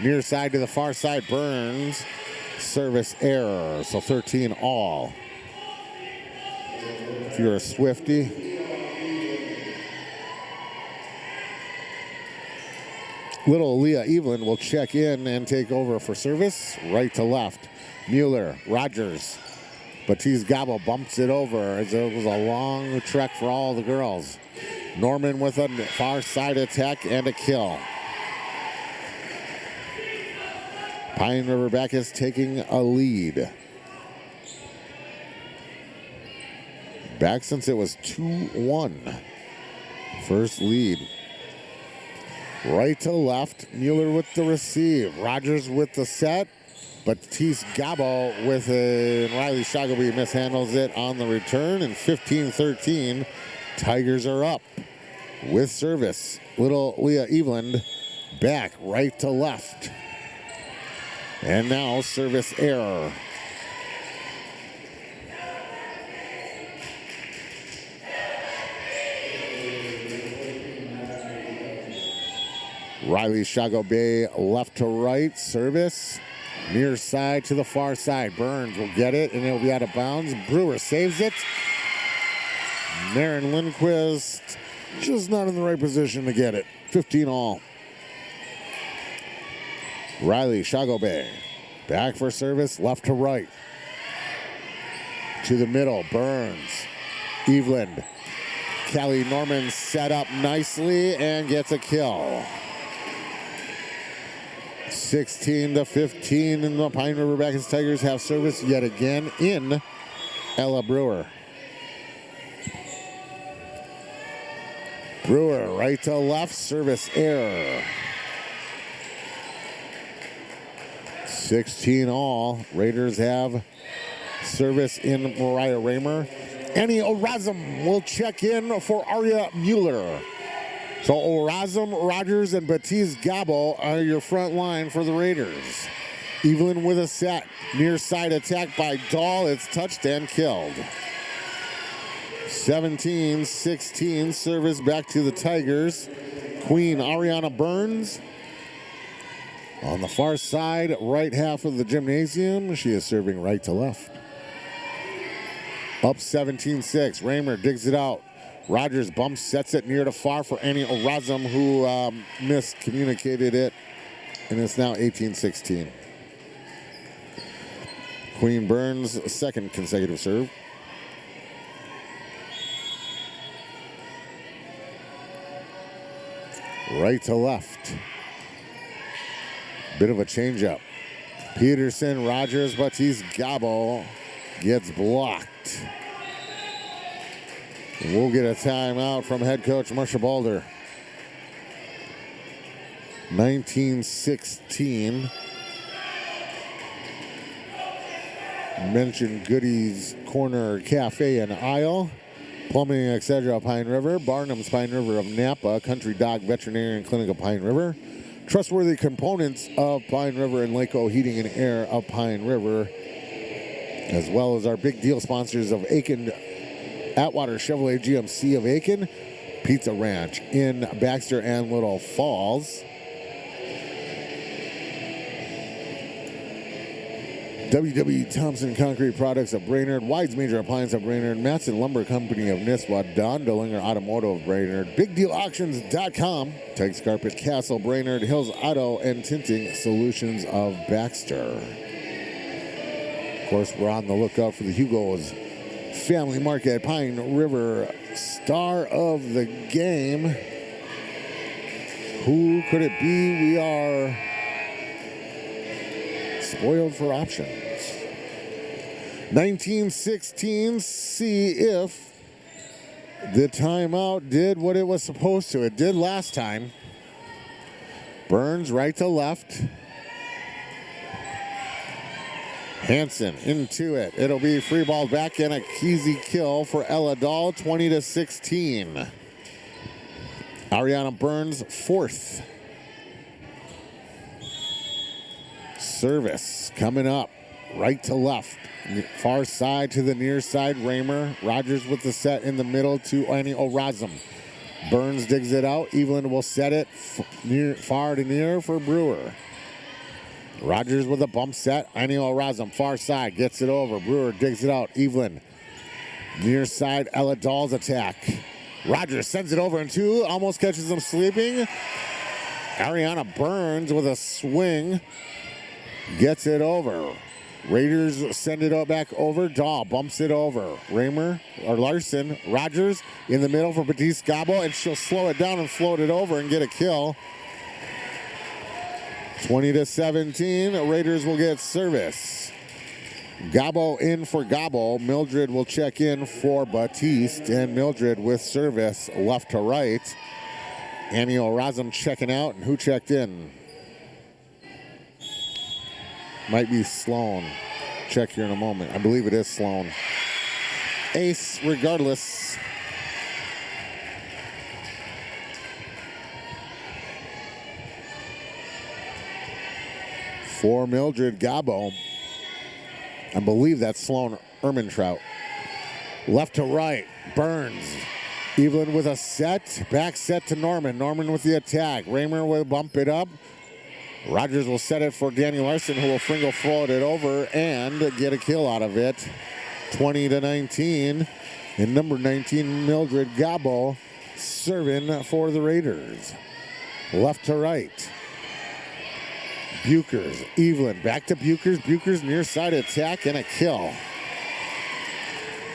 Near side to the far side, Burns. Service error, so 13-all. If you're a Swiftie. Little Leah Eveland will check in and take over for service, right to left. Mueller, Rogers. Batiste Gabo bumps it over as it was a long trek for all the girls. Norman with a far side attack and a kill. Pine River-Backus taking a lead. Back since it was 2-1. First lead. Right to left, Mueller with the receive. Rogers with the set. Batiste Gabo with it. Riley Shoggleby mishandles it on the return. And 15-13, Tigers are up with service. Little Leah Eveland back right to left. And now service error. Riley Shoggleby left to right, service. Near side to the far side. Burns will get it, and it'll be out of bounds. Brewer saves it. Marin Lindquist just not in the right position to get it. 15 all. Riley Shoggleby back for service, left to right. To the middle, Burns. Eveland. Kelly Norman set up nicely and gets a kill. 16-15, and the Pine River-Backus Tigers have service yet again in Ella Brewer. Brewer right to left, service error. 16 all. Raiders have service in Mariah Raymer. Annie Orazum will check in for Aria Mueller. So Orazum, Rogers, and Batiste Gabo are your front line for the Raiders. Evelyn with a set. Near side attack by Dahl. It's touched and killed. 17-16, service back to the Tigers. Queen Ariana Burns. On the far side, right half of the gymnasium, she is serving right to left. Up 17-6, Raymer digs it out. Rogers bumps, sets it near to far for Annie Orazum, who miscommunicated it, and it's now 18-16. Queen Burns, second consecutive serve. Right to left. Bit of a changeup. Peterson, Rogers, Batiste Gabo gets blocked. We'll get a timeout from head coach Marsha Balder. 19-16. Mentioned Goody's Corner Cafe and Aisle. Plumbing, etc. Pine River. Barnum's Pine River of Napa. Country Dog Veterinarian Clinic of Pine River. Trustworthy components of Pine River and Lake-O Heating and Air of Pine River. As well as our big deal sponsors of Aiken Atwater Chevrolet GMC of Aiken, Pizza Ranch in Baxter and Little Falls. W.W. Thompson Concrete Products of Brainerd, Wide's Major Appliance of Brainerd, Matson Lumber Company of Nisswa, Don Delinger Automotive of Brainerd, BigDealAuctions.com, Tex Carpet Castle Brainerd, Hills Auto and Tinting Solutions of Baxter. Of course, we're on the lookout for the Hugo's Family Market, Pine River star of the game. Who could it be? We are spoiled for options. 19-16, see if the timeout did what it was supposed to. It did last time. Burns right to left. Hansen into it. It'll be free ball back and a easy kill for Ella Dahl, 20-16. Ariana Burns, fourth. Service coming up, right to left. Far side to the near side, Raymer. Rogers with the set in the middle to Annie Orazum. Burns digs it out. Evelyn will set it far to near for Brewer. Rogers with a bump set. Annie Orazum, far side, gets it over. Brewer digs it out. Evelyn, near side, Ella Dahl's attack. Rogers sends it over in two, almost catches him sleeping. Ariana Burns with a swing, gets it over. Raiders send it back over. Dahl bumps it over. Raymer, or Larson, Rogers in the middle for Batiste Gabo, and she'll slow it down and float it over and get a kill. 20-17, Raiders will get service. Gabo in for Gabo. Mildred will check in for Batiste, and Mildred with service left to right. Annie O'Razum checking out, and who checked in? Might be Sloan. Check here in a moment. I believe it is Sloan. Ace regardless. For Mildred Gabo. I believe that's Sloan Ermintrout. Left to right, Burns. Evelyn with a set, back set to Norman. Norman with the attack. Raymer will bump it up. Rogers will set it for Danny Larson, who will Fringle float it over and get a kill out of it. 20-19. And number 19, Mildred Gabo, serving for the Raiders. Left to right. Bukers, Evelyn, back to Bukers. Bukers near side attack and a kill.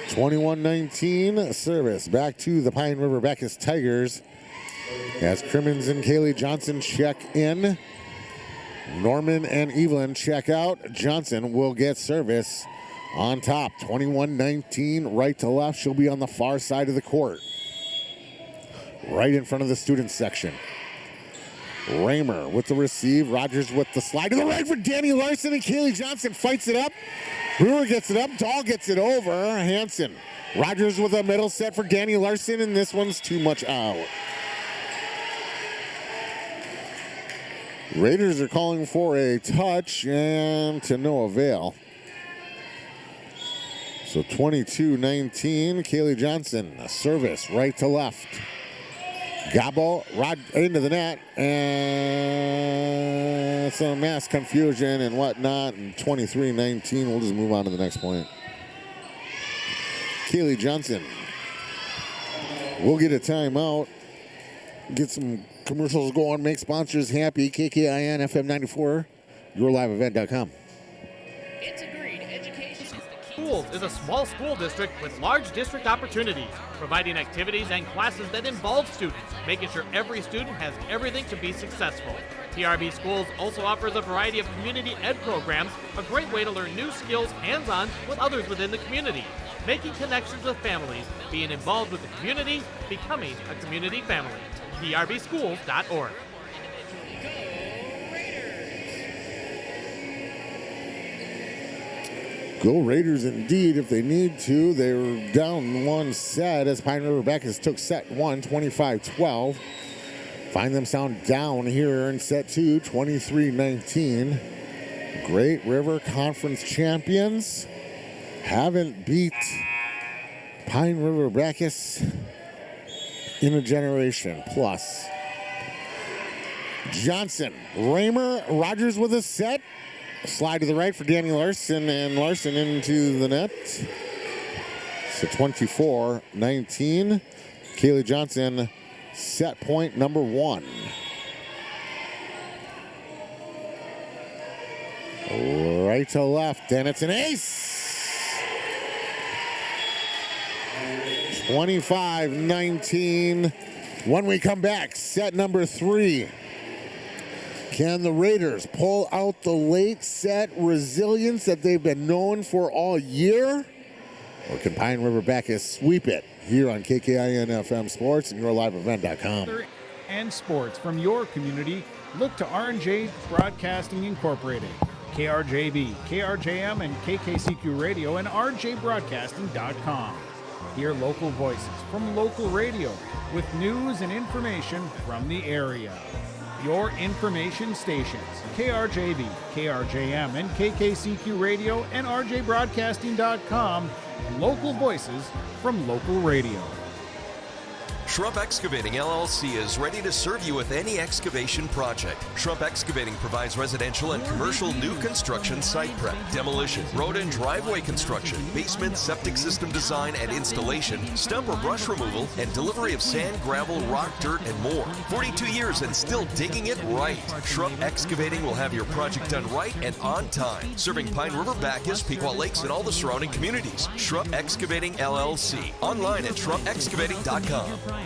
21-19 service back to the Pine River-Backus Tigers as Crimmins and Kaylee Johnson check in. Norman and Evelyn check out. Johnson will get service on top. 21-19 right to left. She'll be on the far side of the court. Right in front of the student section. Raymer with the receive. Rogers with the slide to the right for Danny Larson, and Kaylee Johnson fights it up. Brewer gets it up. Dahl gets it over. Hansen. Rogers with a middle set for Danny Larson, and this one's too much out. Raiders are calling for a touch, and to no avail. So 22-19, Kaylee Johnson, a service right to left. Gabo into the net, and some mass confusion and whatnot, and 23-19. We'll just move on to the next point. Kaylee Johnson will get a timeout, get some commercials going, make sponsors happy. KKIN FM 94, yourliveevent.com. It's agreed. Education is the key. Schools is a small school district with large district opportunities, providing activities and classes that involve students, making sure every student has everything to be successful. PRB Schools also offers a variety of community ed programs, a great way to learn new skills hands-on with others within the community, making connections with families, being involved with the community, becoming a community family. PRBschools.org. Go Raiders indeed if they need to. They were down one set as Pine River-Backus took set one, 25-12. Find themselves down here in set two, 23-19. Great River Conference champions. Haven't beat Pine River-Backus in a generation plus. Johnson, Raymer, Rogers with a set. Slide to the right for Danny Larson, and Larson into the net. So 24-19. Kaylee Johnson, set point number one. Right to left, and it's an ace. 25-19. When we come back, set number three. Can the Raiders pull out the late set resilience that they've been known for all year? Or can Pine River-Backus sweep it here on KKIN FM Sports and yourliveevent.com? And sports from your community, look to R&J Broadcasting Incorporated, KRJB, KRJM, and KKCQ Radio, and rjbroadcasting.com. Hear local voices from local radio with news and information from the area. Your information stations, KRJB, KRJM, and KKCQ Radio, and rjbroadcasting.com. Local voices from local radio. Shrub Excavating LLC is ready to serve you with any excavation project. Shrub Excavating provides residential and commercial new construction site prep, demolition, road and driveway construction, basement septic system design and installation, stump or brush removal, and delivery of sand, gravel, rock, dirt, and more. 42 years and still digging it right. Shrub Excavating will have your project done right and on time, serving Pine River-Backus, Pequot Lakes, and all the surrounding communities. Shrub Excavating LLC. Online at shrubexcavating.com.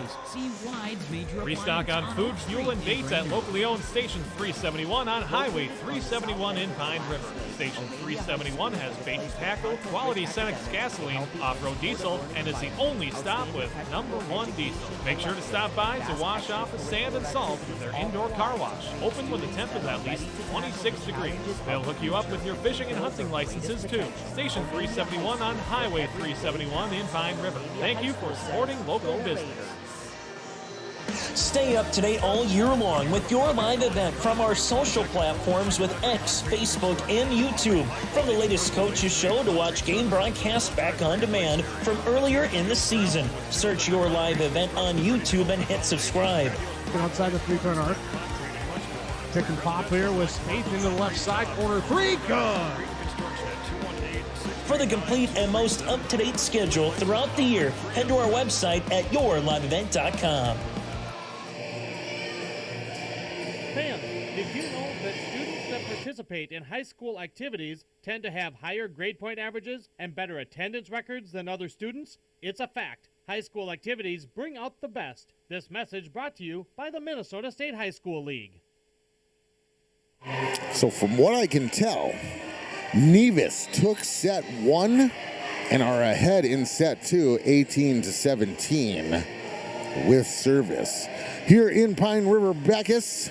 Restock on food, fuel, and baits at locally owned Station 371 on Highway 371 in Pine River. Station 371 has basic tackle, quality Cenex gasoline, off-road diesel, and is the only stop with #1 diesel. Make sure to stop by to wash off the sand and salt with their indoor car wash, open when the temp is at least 26 degrees. They'll hook you up with your fishing and hunting licenses too. Station 371 on Highway 371 in Pine River. Thank you for supporting local business. Stay up to date all year long with your live event from our social platforms with X, Facebook, and YouTube. From the latest coaches show to watch game broadcasts back on demand from earlier in the season. Search your live event on YouTube and hit subscribe. Outside the three-point arc. Pick and pop here with Spaeth into the left side corner. Three, good. For the complete and most up-to-date schedule throughout the year, head to our website at yourliveevent.com. Fans, did you know that students that participate in high school activities tend to have higher grade point averages and better attendance records than other students? It's a fact. High school activities bring out the best. This message brought to you by the Minnesota State High School League. So from what I can tell, Nevis took set 1 and are ahead in set 2, 18-17 with service. Here in Pine River-Backus,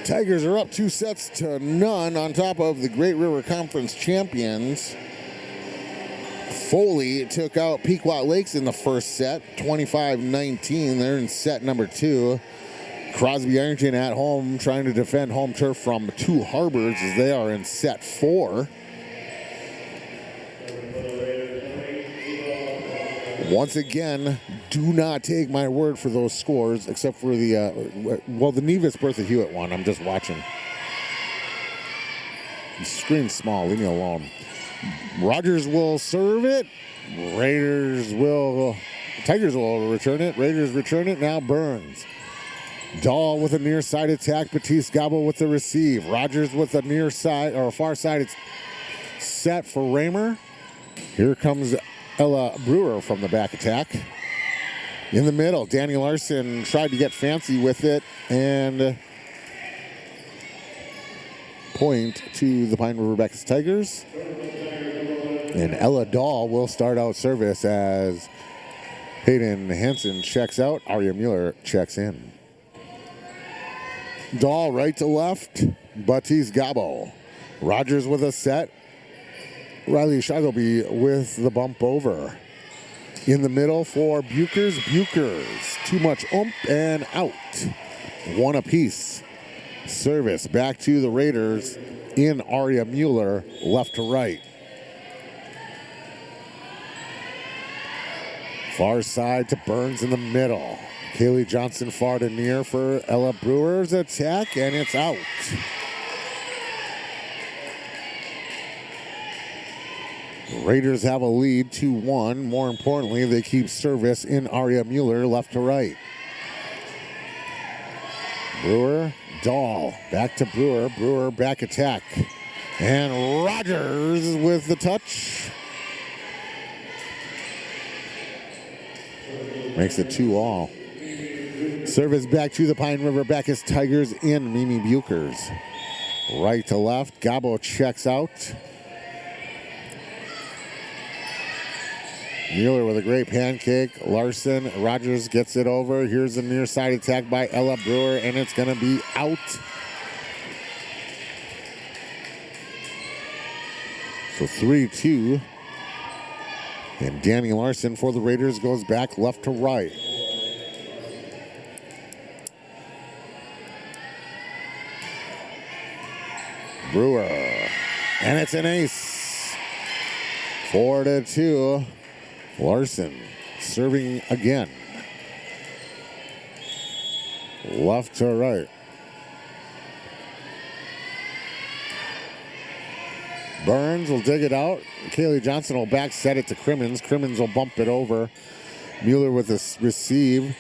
Tigers are up 2-0 on top of the Great River Conference champions. Foley took out Pequot Lakes in the first set, 25-19. They're in set number 2. Crosby Ironton at home trying to defend home turf from Two Harbors as they are in set 4. Once again, do not take my word for those scores, except for the Nevis Bertha Hewitt one. I'm just watching. The screen's small. Leave me alone. Rogers will serve it. Tigers will return it. Raiders return it. Now Burns. Dahl with a near side attack. Batiste Gabo with the receive. Rogers with a near side or a far side. It's set for Raymer. Here comes Ella Brewer from the back attack. In the middle, Danny Larson tried to get fancy with it and point to the Pine River-Backus Tigers. And Ella Dahl will start out service as Hayden Hansen checks out. Aria Mueller checks in. Dahl right to left. Batiste Gabo. Rogers with a set. Riley Shaggleby with the bump over. In the middle for Bukers. Too much and out. One apiece. Service back to the Raiders in Aria Mueller, left to right. Far side to Burns in the middle. Kaylee Johnson far to near for Ella Brewer's attack, and it's out. Raiders have a lead, 2-1. More importantly, they keep service in Aria Mueller, left to right. Brewer, Dahl, back to Brewer. Brewer back attack. And Rogers with the touch. Makes it 2-all. Service back to the Pine River-Backus Tigers in Mimi Bukers. Right to left, Gabo checks out. Mueller with a great pancake. Larson, Rogers gets it over. Here's a near side attack by Ella Brewer, and it's going to be out. So 3-2. And Danny Larson for the Raiders goes back left to right. Brewer. And it's an ace. 4-2. Larson serving again. Left to right. Burns will dig it out. Kaylee Johnson will back set it to Crimmins. Crimmins will bump it over. Mueller with the receive.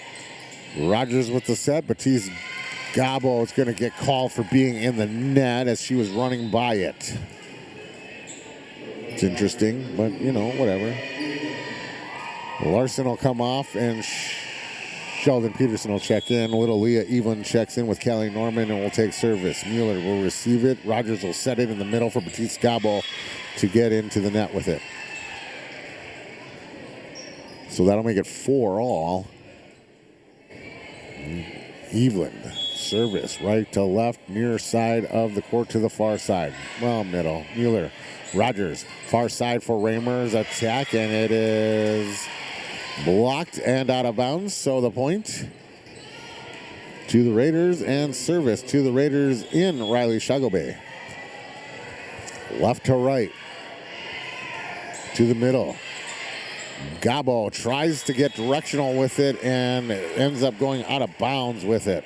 Rogers with the set. Batiste Gabo is going to get called for being in the net as she was running by it. It's interesting, but, whatever. Larson will come off and Sheldon Peterson will check in. Little Leah Evelyn checks in with Callie Norman and will take service. Mueller will receive it. Rogers will set it in the middle for Batiste Gabo to get into the net with it. So that'll make it 4-all. Evelyn, service right to left, near side of the court to the far side. Well, middle. Mueller, Rogers, far side for Raymer's attack, and it is blocked and out of bounds. So the point to the Raiders and service to the Raiders in Riley Shuggleby. Left to right to the middle. Gabo tries to get directional with it and ends up going out of bounds with it.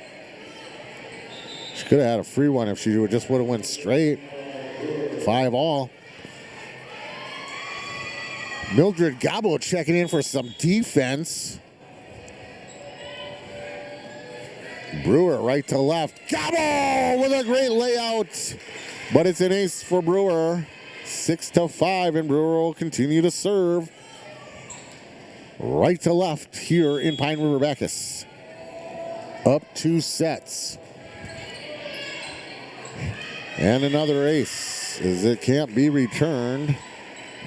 She could have had a free one if she just would have went straight. 5-all. Mildred Gabo checking in for some defense. Brewer right to left. Gabo with a great layout. But it's an ace for Brewer. 6-5, and Brewer will continue to serve. Right to left here in Pine River-Backus. Up 2 sets. And another ace, as it can't be returned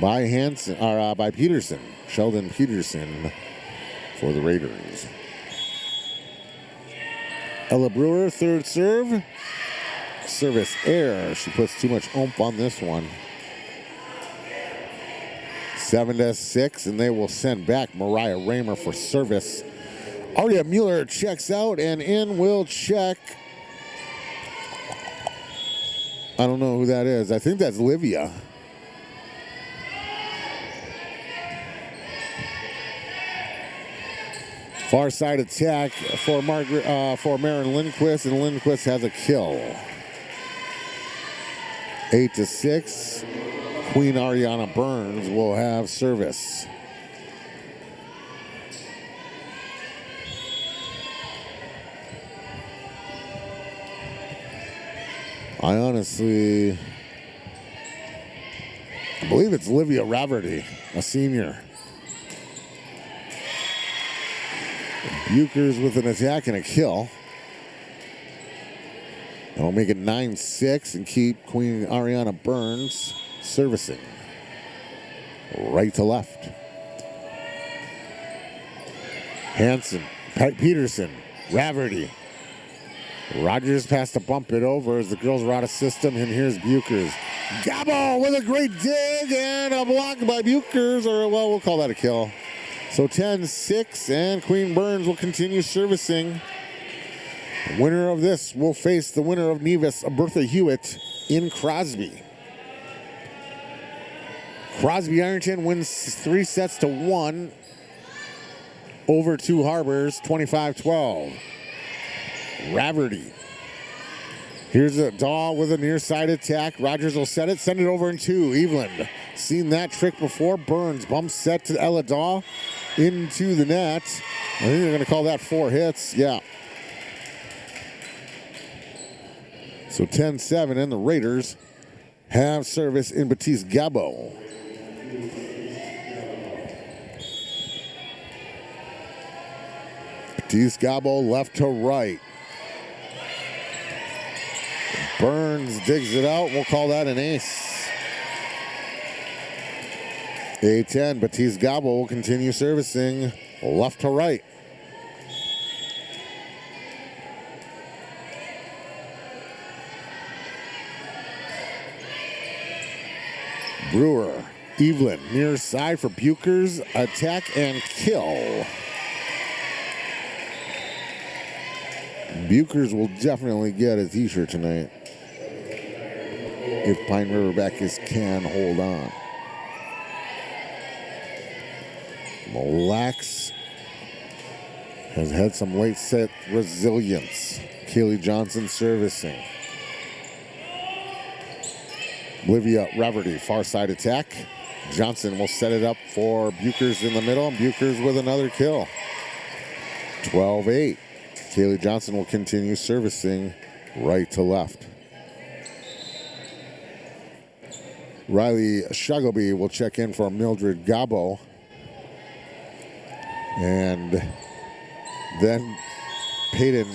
by Hansen or by Peterson. Sheldon Peterson for the Raiders. Ella Brewer, third serve. Service error. She puts too much oomph on this one. 7-6, and they will send back Mariah Raymer for service. Aria Mueller checks out, and in will check. I don't know who that is. I think that's Livia. Far side attack for Maren Lindquist, and Lindquist has a kill. 8-6. Queen Ariana Burns will have service. I honestly believe it's Livia Raverty, a senior. Bukers with an attack and a kill. That'll make it 9-6 and keep Queen Ariana Burns servicing. Right to left. Hansen, Peterson, Raverty. Rogers has to bump it over as the girls are out of system, and here's Bukers. Gabo with a great dig and a block by Bukers, or well, we'll call that a kill. So 10-6, and Queen Burns will continue servicing. The winner of this will face the winner of Nevis, Bertha Hewitt, in Crosby. Crosby Ironton wins 3-1 over Two Harbors, 25-12. Raverty. Here's a Daw with a near side attack. Rogers will set it, send it over in 2. Evelyn, seen that trick before. Burns bumps set to Ella Daw into the net. I think they're going to call that 4 hits. Yeah. So 10-7, and the Raiders have service in Batiste Gabo. Batiste Gabo left to right. Burns digs it out. We'll call that an ace. 8-10. Batiste Gabo will continue servicing left to right. Brewer, Evelyn, near side for Bukers, attack and kill. Bukers will definitely get a t-shirt tonight if Pine River-Backus can hold on. Mille has had some late set resilience. Kaylee Johnson servicing. Olivia Raverty, far side attack. Johnson will set it up for Bukers in the middle, and Bukers with another kill. 12-8. Kaylee Johnson will continue servicing right to left. Riley Shuggleby will check in for Mildred Gabo. And Then Peyton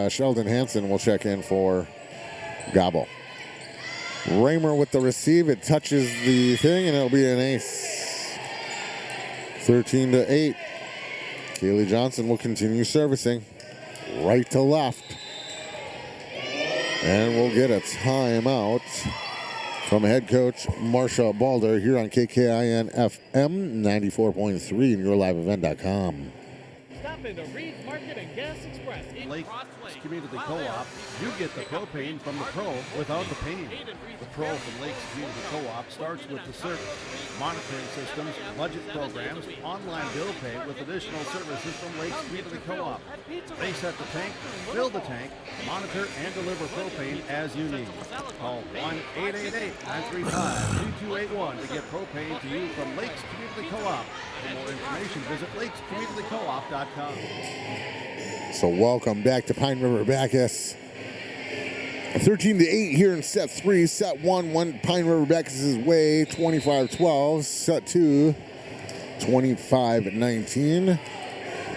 Sheldon Hansen will check in for Gobble. Raymer with the receive. It touches the thing, and it'll be an ace. 13-8. Kaylee Johnson will continue servicing. Right to left. And we'll get a timeout from head coach Marsha Balder here on KKIN FM 94.3 and yourliveevent.com. Stop in the Reed's Market and Gas Express in Lake Cross Lake. Community Co-op, you get the propane from the pro without the pain. The pro from Lakes Community Co-op starts with the service, monitoring systems, budget programs, online bill pay with additional services from Lakes Community Co-op. They set the tank, fill the tank, monitor and deliver propane as you need. Call 1-888-935-2281 to get propane to you from Lakes Community Co-op. For more information, visit lakescommunitycoop.com. So welcome back to Pine River-Backus. 13-8 here in set 3. Set 1 went Pine River-Backus' way, 25-12. Set 2, 25-19.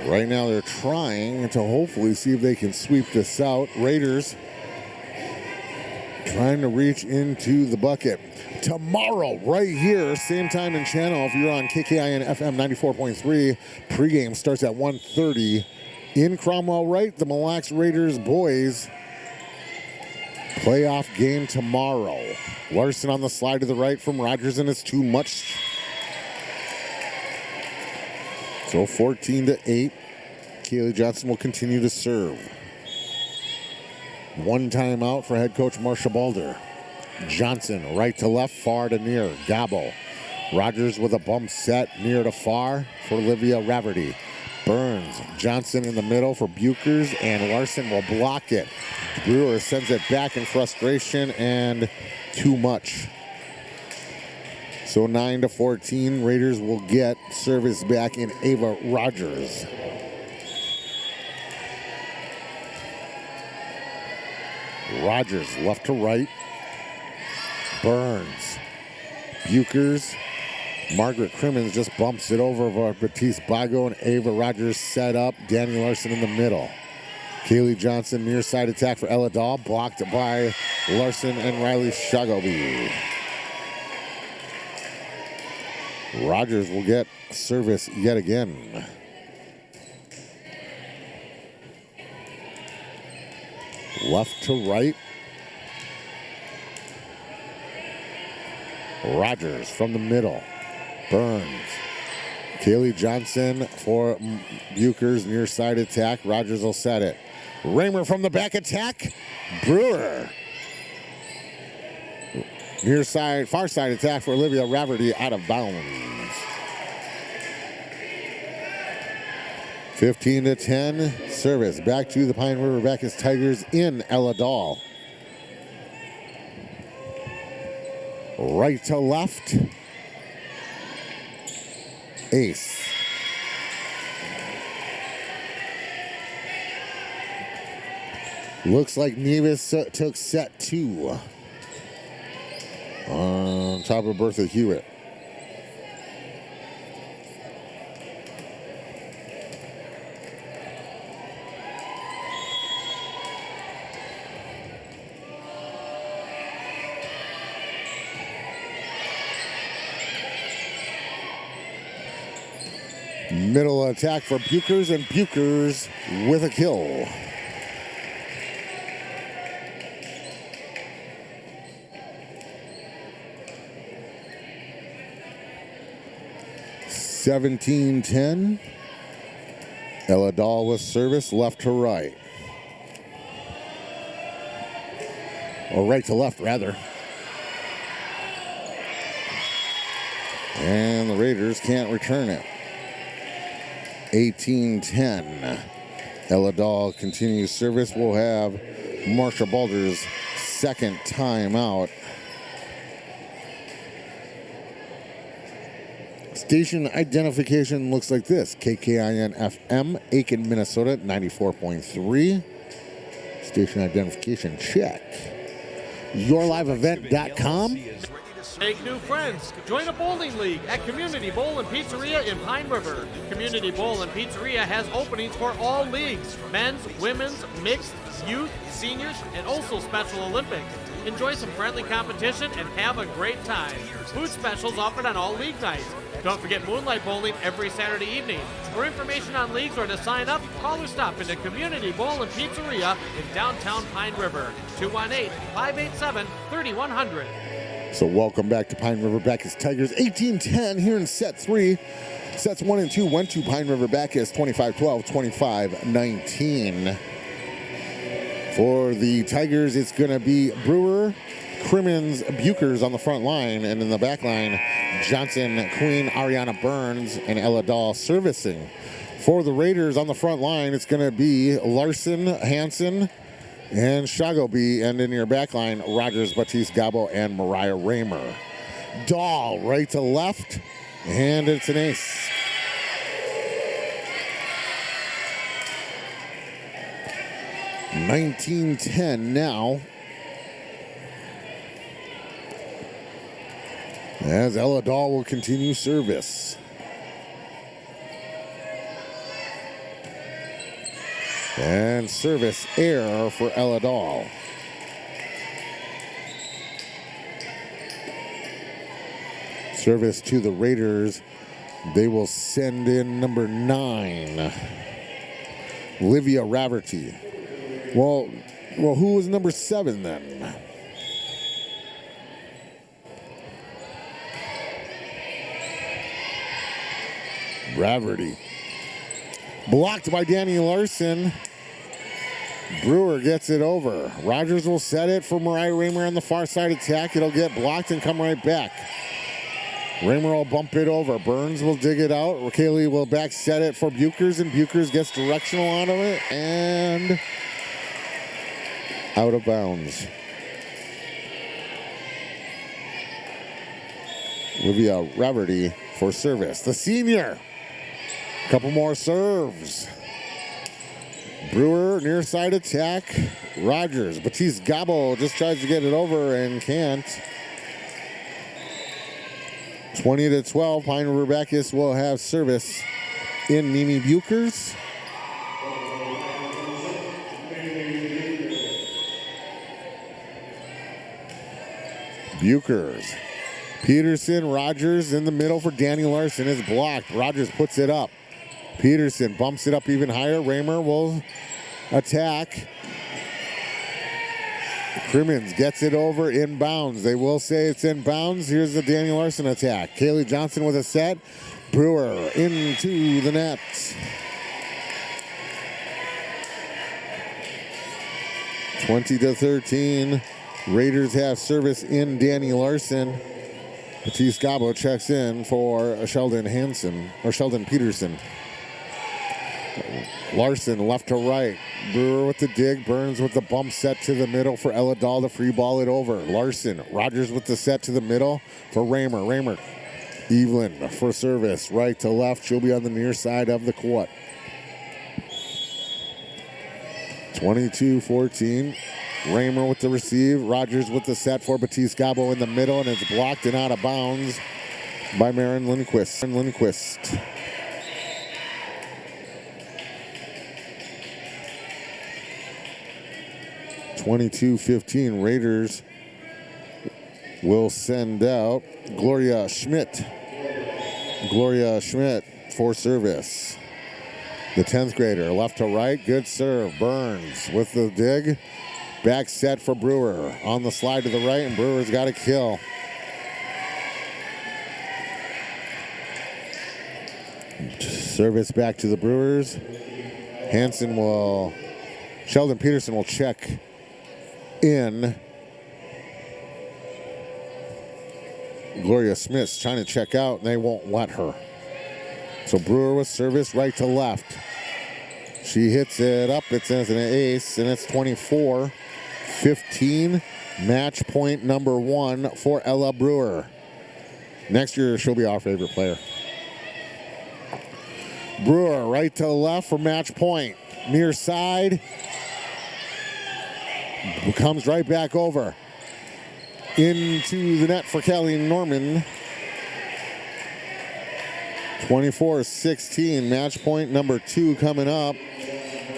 Right now they're trying to hopefully see if they can sweep this out. Raiders trying to reach into the bucket. Tomorrow, right here, same time and channel, if you're on KKIN FM 94.3, pregame starts at 1:30 in Cromwell Wright. The Mille Lacs Raiders boys playoff game tomorrow. Larson on the slide to the right from Rogers, and it's too much. So 14-8. Kaylee Johnson will continue to serve. One timeout for head coach Marsha Balder. Johnson right to left, far to near. Gobble. Rogers with a bump set near to far for Olivia Raverty. Burns. Johnson in the middle for Bukers, and Larson will block it. Brewer sends it back in frustration, and too much. So 9-14, Raiders will get service back in Ava Rogers. Rogers left to right. Burns. Bukers. Margaret Crimmins just bumps it over for Batiste Bago, and Ava Rogers set up. Danny Larson in the middle. Kaylee Johnson near side attack for Ella Dahl, blocked by Larson and Riley Shagoby. Rogers will get service yet again. Left to right. Rogers from the middle. Burns. Kaylee Johnson for Bukers near side attack. Rogers will set it. Raymer from the back attack. Brewer. Near side, far side attack for Olivia Raverty, out of bounds. 15-10 service. Back to the Pine River-Backus Tigers in Ella Dahl. Right to left. Ace. Looks like Nevis took set 2 on top of Bertha Hewitt. Middle attack for Bukers, and Bukers with a kill. (17-10). Ella Dahl with service, left to right. Or right to left, rather. And the Raiders can't return it. 18-10. Ella Dahl continues service. We'll have Marsha Balder's second timeout. Station identification looks like this. KKIN FM, Aiken, Minnesota, 94.3. Station identification check. yourliveevent.com. sports. Make new friends. Join a bowling league at Community Bowl and Pizzeria in Pine River. Community Bowl and Pizzeria has openings for all leagues: men's, women's, mixed, youth, seniors, and also Special Olympics. Enjoy some friendly competition and have a great time. Food specials offered on all league nights. Don't forget Moonlight Bowling every Saturday evening. For information on leagues or to sign up, call or stop into Community Bowl and Pizzeria in downtown Pine River. 218-587-3100. So welcome back to Pine River-Backus Tigers. 18-10 here in set 3. Sets 1 and 2 went to Pine River-Backus 25-12, 25-19. For the Tigers, it's going to be Brewer, Crimmins, Bukers on the front line, and in the back line, Johnson, Queen, Ariana Burns, and Ella Dahl servicing. For the Raiders on the front line, it's going to be Larson, Hansen, and Shagoby, and in your back line, Rogers, Batiste, Gabo, and Mariah Raymer. Dahl right to left, and it's an ace. $19-10 now. As Ella Dahl will continue service. And service error for Ella Dahl. Service to the Raiders. They will send in number 9, Livia Raverty. Well, who was number 7 then? Raverty. Blocked by Danny Larson. Brewer gets it over. Rogers will set it for Mariah Raymer on the far side attack. It'll get blocked and come right back. Raymer will bump it over. Burns will dig it out. Kaylee will back set it for Bukers, and Bukers gets directional out of it and out of bounds. Livia Raverty for service. The senior. Couple more serves. Brewer near side attack. Rogers. Batiste Gabo just tries to get it over and can't. 20-12. Pine River-Backus will have service in Mimi Bukers. Bukers. Peterson, Rogers in the middle for Danny Larson is blocked. Rogers puts it up. Peterson bumps it up even higher. Raymer will attack. Crimmins gets it over inbounds. They will say it's inbounds. Here's the Danny Larson attack. Kaylee Johnson with a set. Brewer into the net. (20-13). Raiders have service in Danny Larson. Batiste Gabo checks in for Sheldon Peterson. Larson left to right. Brewer with the dig. Burns with the bump set to the middle for Ella Dahl to free ball it over. Larson. Rogers with the set to the middle for Raymer. Raymer. Evelyn for service. Right to left. She'll be on the near side of the court. 22-14. Raymer with the receive. Rogers with the set for Batiste Gabo in the middle, and it's blocked and out of bounds by Marin Lindquist. 22-15. Raiders will send out Gloria Schmidt. Gloria Schmidt for service. The 10th grader, left to right, good serve. Burns with the dig. Back set for Brewer. On the slide to the right, and Brewer's got a kill. Service back to the Brewers. Sheldon Peterson will check in. Gloria Smith's trying to check out, and they won't let her. So Brewer with service right to left. She hits it up. It's an ace, and it's 24-15. Match point number 1 for Ella Brewer. Next year, she'll be our favorite player. Brewer right to left for match point. Near side. Comes right back over. into the net for Callie Norman. 24-16, match point number 2 coming up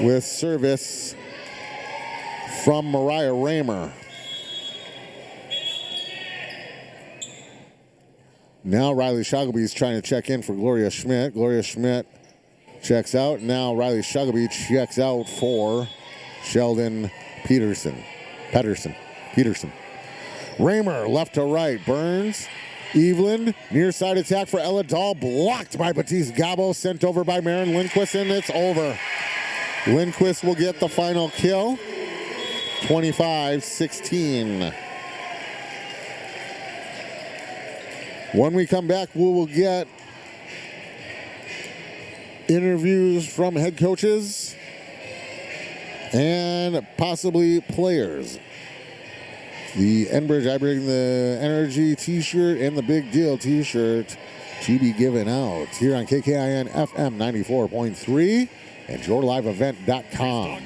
with service from Mariah Raymer. Now Riley Shoggleby is trying to check in for Gloria Schmidt. Gloria Schmidt checks out. Now Riley Shoggleby checks out for Sheldon Peterson. Raymer left to right. Burns. Evelyn, near side attack for Ella Dahl, blocked by Batiste Gabo, sent over by Marin Lindquist, and it's over. Lindquist will get the final kill, 25-16. When we come back, we will get interviews from head coaches and possibly players. The Enbridge I Bring the Energy t-shirt and the Big Deal t-shirt to be given out here on KKIN FM 94.3 and yourliveevent.com.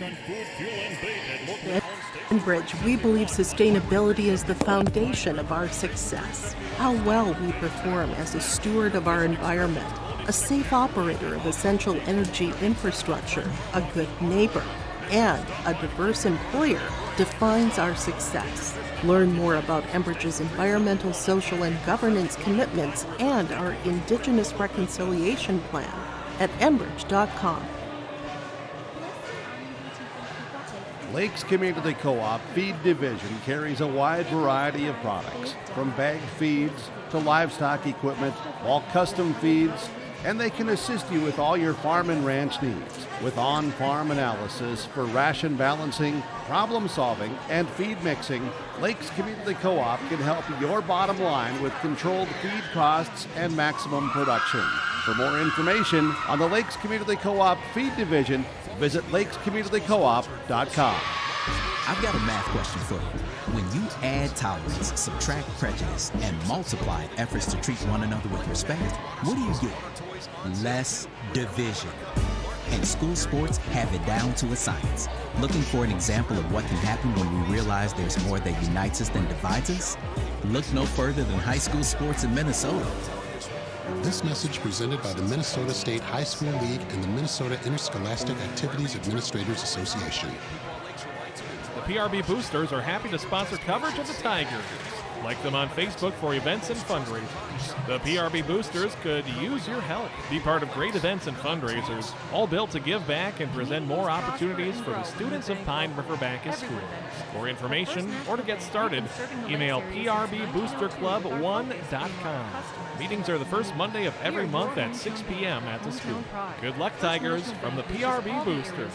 At Enbridge, we believe sustainability is the foundation of our success. How well we perform as a steward of our environment, a safe operator of essential energy infrastructure, a good neighbor, and a diverse employer defines our success. Learn more about Enbridge's environmental, social, and governance commitments and our Indigenous Reconciliation Plan at enbridge.com. Lakes Community Co-op Feed Division carries a wide variety of products, from bagged feeds to livestock equipment, all custom feeds, and they can assist you with all your farm and ranch needs with on-farm analysis for ration balancing, problem solving, and feed mixing. Lakes Community Co-op can help your bottom line with controlled feed costs and maximum production. For more information on the Lakes Community Co-op Feed Division, visit lakescommunitycoop.com. I've got a math question for you. When you add tolerance, subtract prejudice, and multiply efforts to treat one another with respect, what do you get? Less division. And school sports have it down to a science. Looking for an example of what can happen when we realize there's more that unites us than divides us? Look no further than high school sports in Minnesota. This message presented by the Minnesota State High School League and the Minnesota Interscholastic Activities Administrators Association. The PRB Boosters are happy to sponsor coverage of the Tigers. Like them on Facebook for events and fundraisers. The PRB Boosters could use your help. Be part of great events and fundraisers, all built to give back and present more opportunities for the students of Pine River-Backus Schools. For information or to get started, email prboosterclub1.com. Meetings are the first Monday of every month at 6 p.m. at the school. Good luck, Tigers, from the PRB Boosters.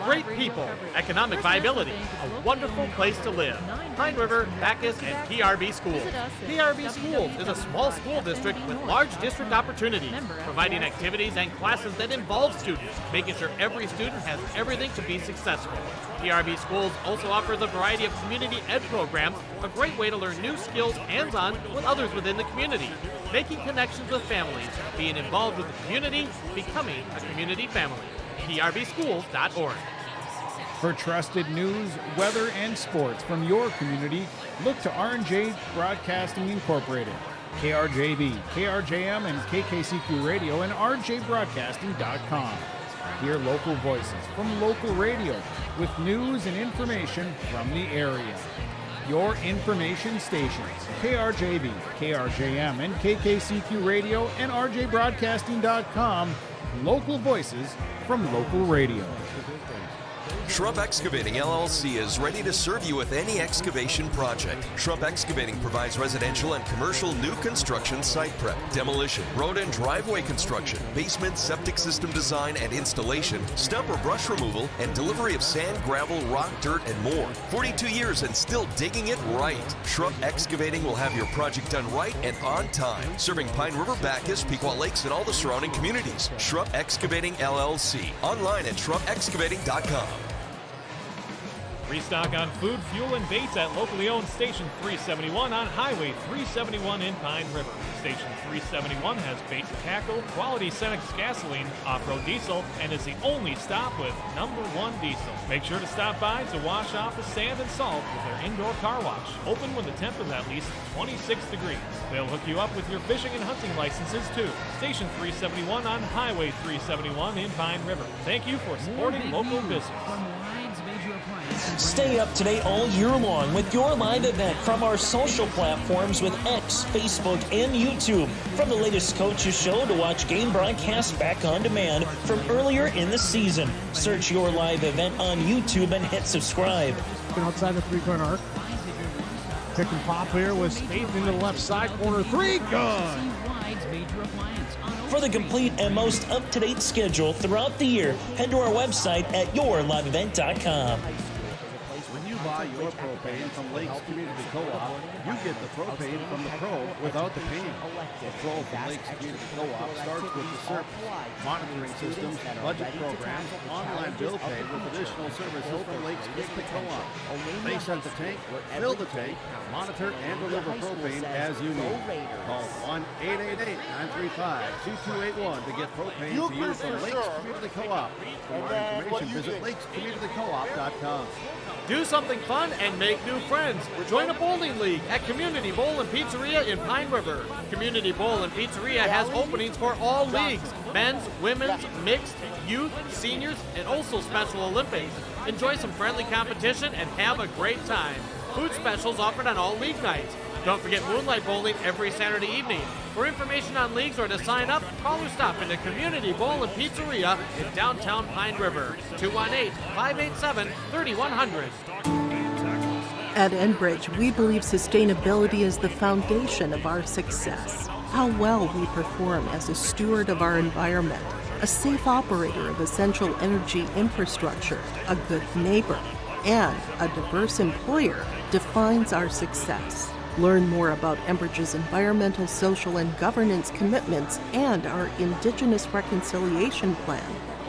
Great people, economic viability, a wonderful place to live. Pine River, Backus, and PRB Schools. PRB Schools is a small school district with large district opportunities, providing activities and classes that involve students, making sure every student has everything to be successful. PRB Schools also offers a variety of community ed programs, a great way to learn new skills hands-on with others within the community, making connections with families, being involved with the community, becoming a community family. PRBschools.org. For trusted news, weather, and sports from your community, look to R&J Broadcasting Incorporated, KRJB, KRJM, and KKCQ Radio, and rjbroadcasting.com. Hear local voices from local radio with news and information from the area. Your information stations, KRJB, KRJM, and KKCQ Radio, and rjbroadcasting.com. Local voices from local radio. Shrub Excavating LLC is ready to serve you with any excavation project. Shrub Excavating provides residential and commercial new construction site prep, demolition, road and driveway construction, basement septic system design and installation, stump or brush removal, and delivery of sand, gravel, rock, dirt, and more. 42 years and still digging it right. Shrub Excavating will have your project done right and on time, serving Pine River-Backus, Pequot Lakes, and all the surrounding communities. Shrub Excavating LLC. Online at shrubexcavating.com. Restock on food, fuel, and baits at locally owned Station 371 on Highway 371 in Pine River. Station 371 has bait and tackle, quality Cenex gasoline, off-road diesel, and is the only stop with #1 diesel. Make sure to stop by to wash off the sand and salt with their indoor car wash, open when the temp is at least 26 degrees. They'll hook you up with your fishing and hunting licenses too. Station 371 on Highway 371 in Pine River. Thank you for supporting local business. Stay up to date all year long with your live event from our social platforms with X, Facebook, and YouTube. From the latest coaches show to watch game broadcasts back on demand from earlier in the season. Search your live event on YouTube and hit subscribe. Outside the three-point arc. Pick and pop here with Spade into the left side corner. Three, good. For the complete and most up-to-date schedule throughout the year, head to our website at yourliveevent.com. When you buy your propane from Lakes Community Co-op, you get the propane from the pro without the pain. The pro from Lakes Community Co-op starts with the service, monitoring systems, budget programs, online bill pay with additional services from Lakes Community Co-op. They set the tank, fill the tank, monitor and deliver propane as you need. Call 1-888-935-2281 to get propane to you from Lakes Community Co-op. For more information, visit lakescommunitycoop.com. Do something fun and make new friends. Join a bowling league at Community Bowl and Pizzeria in Pine River. Community Bowl and Pizzeria has openings for all leagues: men's, women's, mixed, youth, seniors, and also Special Olympics. Enjoy some friendly competition and have a great time. Food specials offered on all league nights. Don't forget Moonlight Bowling every Saturday evening. For information on leagues or to sign up, call or stop into Community Bowl and Pizzeria in downtown Pine River. 218-587-3100. At Enbridge, we believe sustainability is the foundation of our success. How well we perform as a steward of our environment, a safe operator of essential energy infrastructure, a good neighbor, and a diverse employer defines our success. Learn more about Enbridge's environmental, social, and governance commitments and our Indigenous Reconciliation Plan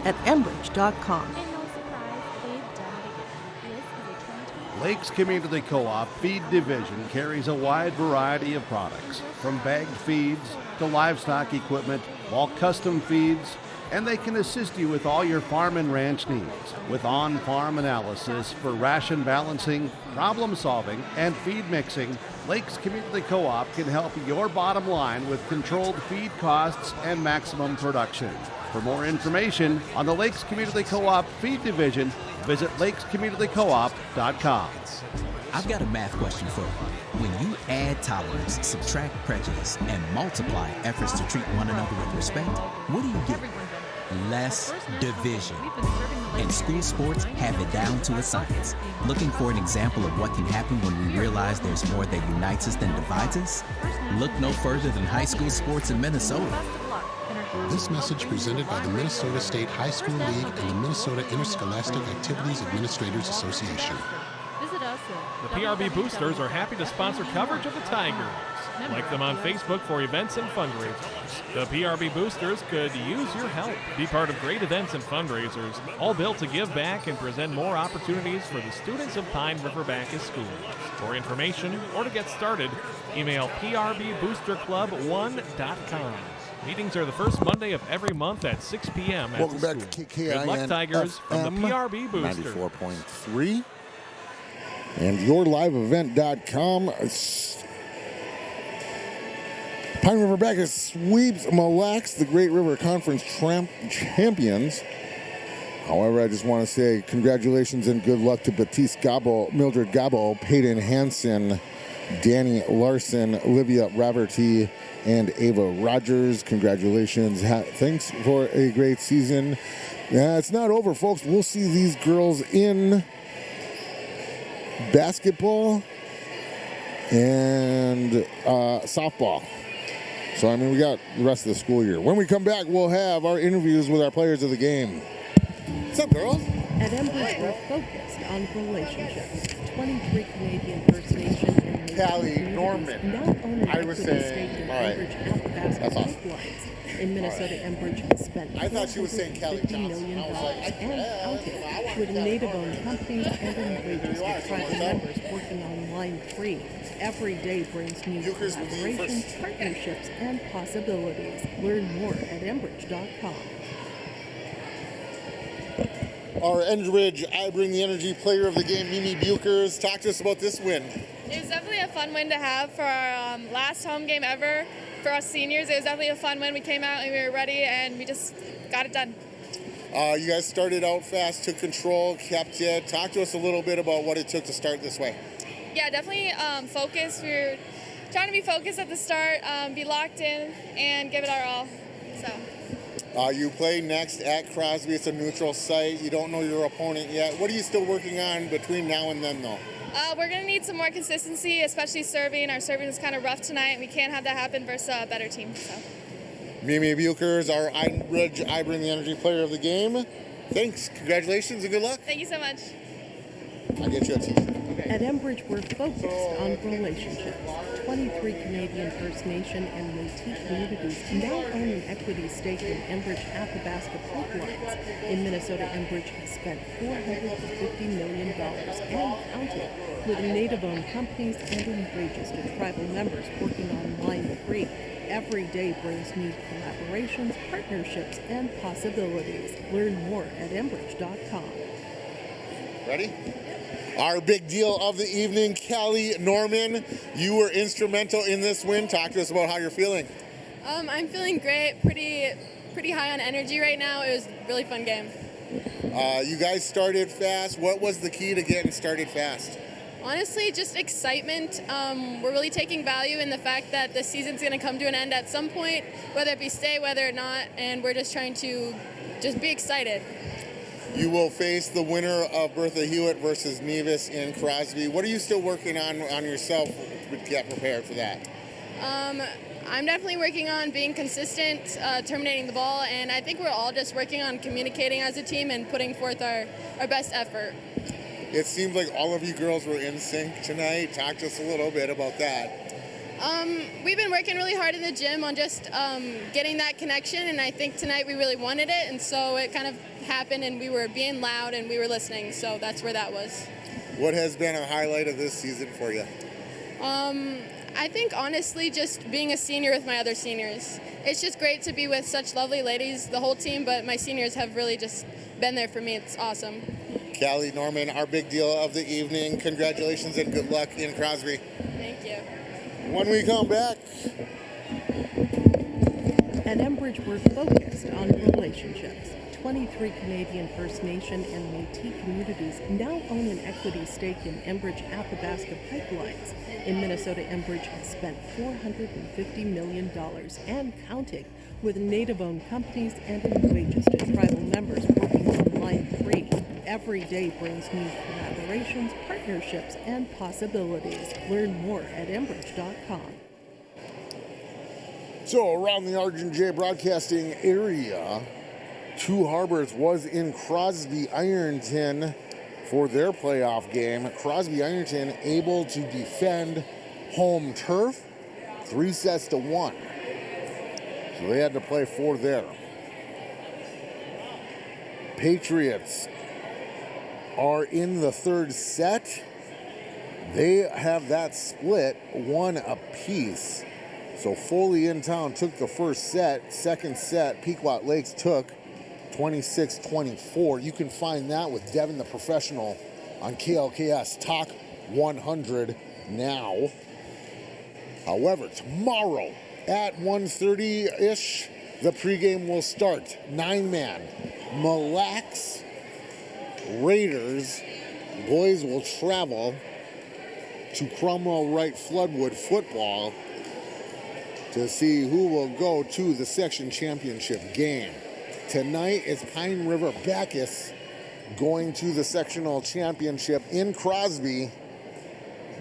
at enbridge.com. Lakes Community Co-op Feed Division carries a wide variety of products, from bagged feeds to livestock equipment, all custom feeds, and they can assist you with all your farm and ranch needs with on-farm analysis for ration balancing, problem solving, and feed mixing. Lakes Community Co-op can help your bottom line with controlled feed costs and maximum production. For more information on the Lakes Community Co-op Feed Division, visit lakescommunitycoop.com. I've got a math question for you. When you add tolerance, subtract prejudice, and multiply efforts to treat one another with respect, what do you get? Less division. And school sports have it down to a science. Looking for an example of what can happen when we realize there's more that unites us than divides us? Look no further than high school sports in Minnesota. This message presented by the Minnesota State High School League and the Minnesota Interscholastic Activities Administrators Association. The PRB Boosters are happy to sponsor coverage of the Tigers. Like them on Facebook for events and fundraisers. The PRB Boosters could use your help. Be part of great events and fundraisers, all built to give back and present more opportunities for the students of Pine River-Backus schools. For information or to get started, email prboosterclub1.com. Meetings are the first Monday of every month at 6 p.m. at Welcome the back school. to KKIN Good luck, Tigers, from the PRB Boosters. 94.3 and yourliveevent.com. Pine River-Backus sweeps Mille, the Great River Conference champions. However, I just want to say congratulations and good luck to Batiste Gabo, Mildred Gabo, Peyton Hansen, Danny Larson, Olivia Raverty, and Ava Rogers. Congratulations. Thanks for a great season. It's not over, folks. We'll see these girls in basketball and softball. So, we got the rest of the school year. When we come back, we'll have our interviews with our players of the game. What's up, girls? At Enbridge, we're focused on relationships. 23 Canadian First Nation and Callie Norman. now own an I was equity saying, stake in all right. Enbridge Athabasca That's awesome. pipelines. In Minnesota, Enbridge has spent I thought she was saying Kelly $50 Johnson. million I was like, and counting, with native-owned companies and in wages to tribal members working on Line 3. Every day brings new collaborations, partnerships, and possibilities. Learn more at Enbridge.com. Our Enbridge I Bring the Energy player of the game, Mille Bukers. Talk to us about this win. It was definitely a fun win to have for our last home game ever. For us seniors, it was definitely a fun win. We came out and we were ready, and we just got it done. You guys started out fast, took control, kept it. Talk to us a little bit about what it took to start this way. Yeah, definitely focused. We were trying to be focused at the start, be locked in, and give it our all. So. You play next at Crosby. It's a neutral site. You don't know your opponent yet. What are you still working on between now and then, though? We're going to need some more consistency, especially serving. Our serving was kind of rough tonight, and we can't have that happen versus a better team. So. Mille Bukers, our Enbridge I Bring the Energy player of the game. Thanks. Congratulations and good luck. Thank you so much. I'll get you a t-shirt. At Enbridge, we're focused on relationships. 23 Canadian First Nation and Métis communities now own an equity stake in Enbridge Athabasca pipelines. In Minnesota, Enbridge has spent $450 million and counting, with native-owned companies and in wages to tribal members working on Line 3. Every day brings new collaborations, partnerships, and possibilities. Learn more at Enbridge.com. Ready? Our big deal of the evening, Callie Norman. You were instrumental in this win. Talk to us about how you're feeling. I'm feeling great. Pretty high on energy right now. It was a really fun game. You guys started fast. What was the key to getting started fast? Honestly, just excitement. We're really taking value in the fact that the season's going to come to an end at some point, whether it be stay, whether or not, and we're just trying to just be excited. You will face the winner of Bertha Hewitt versus Nevis in Crosby. What are you still working on yourself to get prepared for that? I'm definitely working on being consistent, terminating the ball, and I think we're all just working on communicating as a team and putting forth our best effort. It seems like all of you girls were in sync tonight. Talk to us a little bit about that. We've been working really hard in the gym on just getting that connection, and I think tonight we really wanted it, and so it kind of happened, and we were being loud and we were listening, so that's where that was. What has been a highlight of this season for you? I think honestly just being a senior with my other seniors. It's just great to be with such lovely ladies, the whole team, but my seniors have really just been there for me. It's awesome. Callie Norman, our big deal of the evening. Congratulations and good luck in Crosby. Thank you. When we come back. At Enbridge, we're focused on relationships. 23 Canadian First Nation and Métis communities now own an equity stake in Enbridge Athabasca pipelines. In Minnesota, Enbridge has spent $450 million and counting, with native-owned companies and in wages to tribal members working on Line 3. Every day brings new collaborations, partnerships, and possibilities. Learn more at Enbridge.com. So around the R&J broadcasting area, Two Harbors was in Crosby Ironton for their playoff game. Crosby Ironton able to defend home turf 3-1. So they had to play 4 there. Patriots are in the third set. They have that split 1 apiece. So Foley in town took the first set. Second set, Pequot Lakes took 26-24. You can find that with Devin the Professional on KLKS Talk 100 now. However, tomorrow at 1:30-ish, the pregame will start. 9-man, Mille Raiders. Boys will travel to Cromwell Wright Floodwood football to see who will go to the section championship game. Tonight is Pine River-Backus going to the sectional championship in Crosby.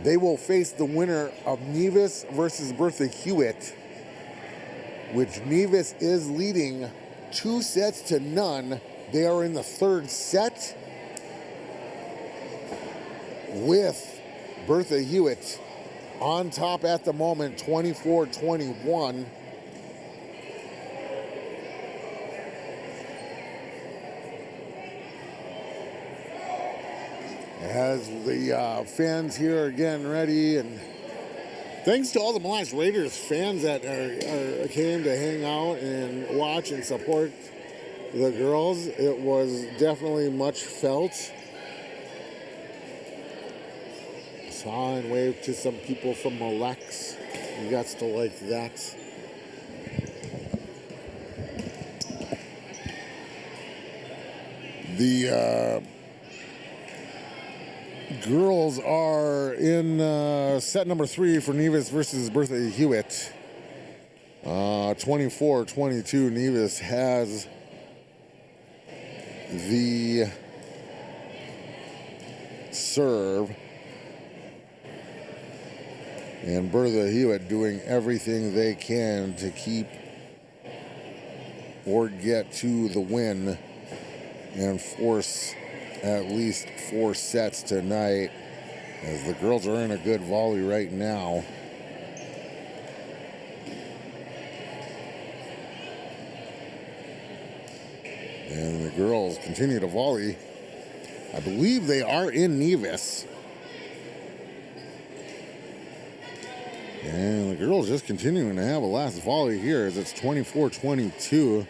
They will face the winner of Nevis versus Bertha Hewitt, which Nevis is leading 2-0. They are in the third set with Bertha Hewitt on top at the moment, 24-21. As the fans here are getting ready, and thanks to all the Mille Raiders fans that came to hang out and watch and support the girls. It was definitely much felt. Saw and waved to some people from Mille. You got to like that. The girls are in set number 3 for Nevis versus Bertha Hewitt. 24-22. Nevis has the serve. And Bertha Hewitt doing everything they can to keep or get to the win and force at least 4 sets tonight, as the girls are in a good volley right now. And the girls continue to volley. I believe they are in Nevis. And the girls just continuing to have a last volley here as it's 24-22.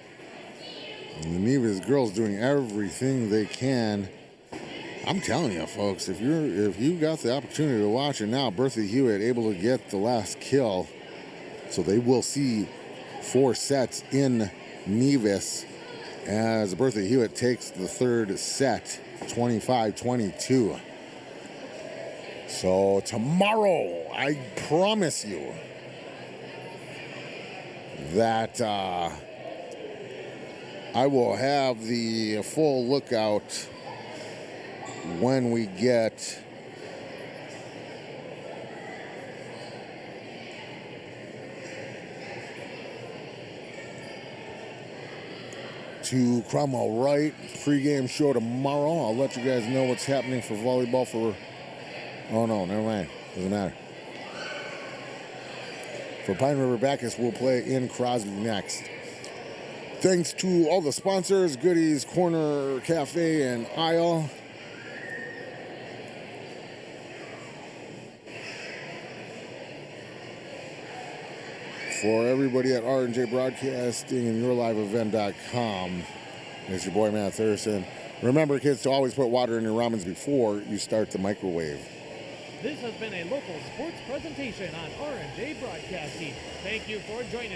And the Nevis girls doing everything they can. I'm telling you, folks, if you got the opportunity to watch it now, Bertha Hewitt able to get the last kill. So they will see 4 sets in Nevis as Bertha Hewitt takes the 3rd set, 25-22. So tomorrow, I promise you that I will have the full lookout when we get to Cromwell Wright pregame show tomorrow. I'll let you guys know what's happening for volleyball for... Oh, no, never mind. Doesn't matter. For Pine River-Backus, we'll play in Crosby next. Thanks to all the sponsors, Goodies, Corner Cafe, and Aisle. For everybody at R&J Broadcasting and YourLiveEvent.com, it's your boy, Matt Thurston. Remember, kids, to always put water in your ramens before you start the microwave. This has been a local sports presentation on R&J Broadcasting. Thank you for joining us.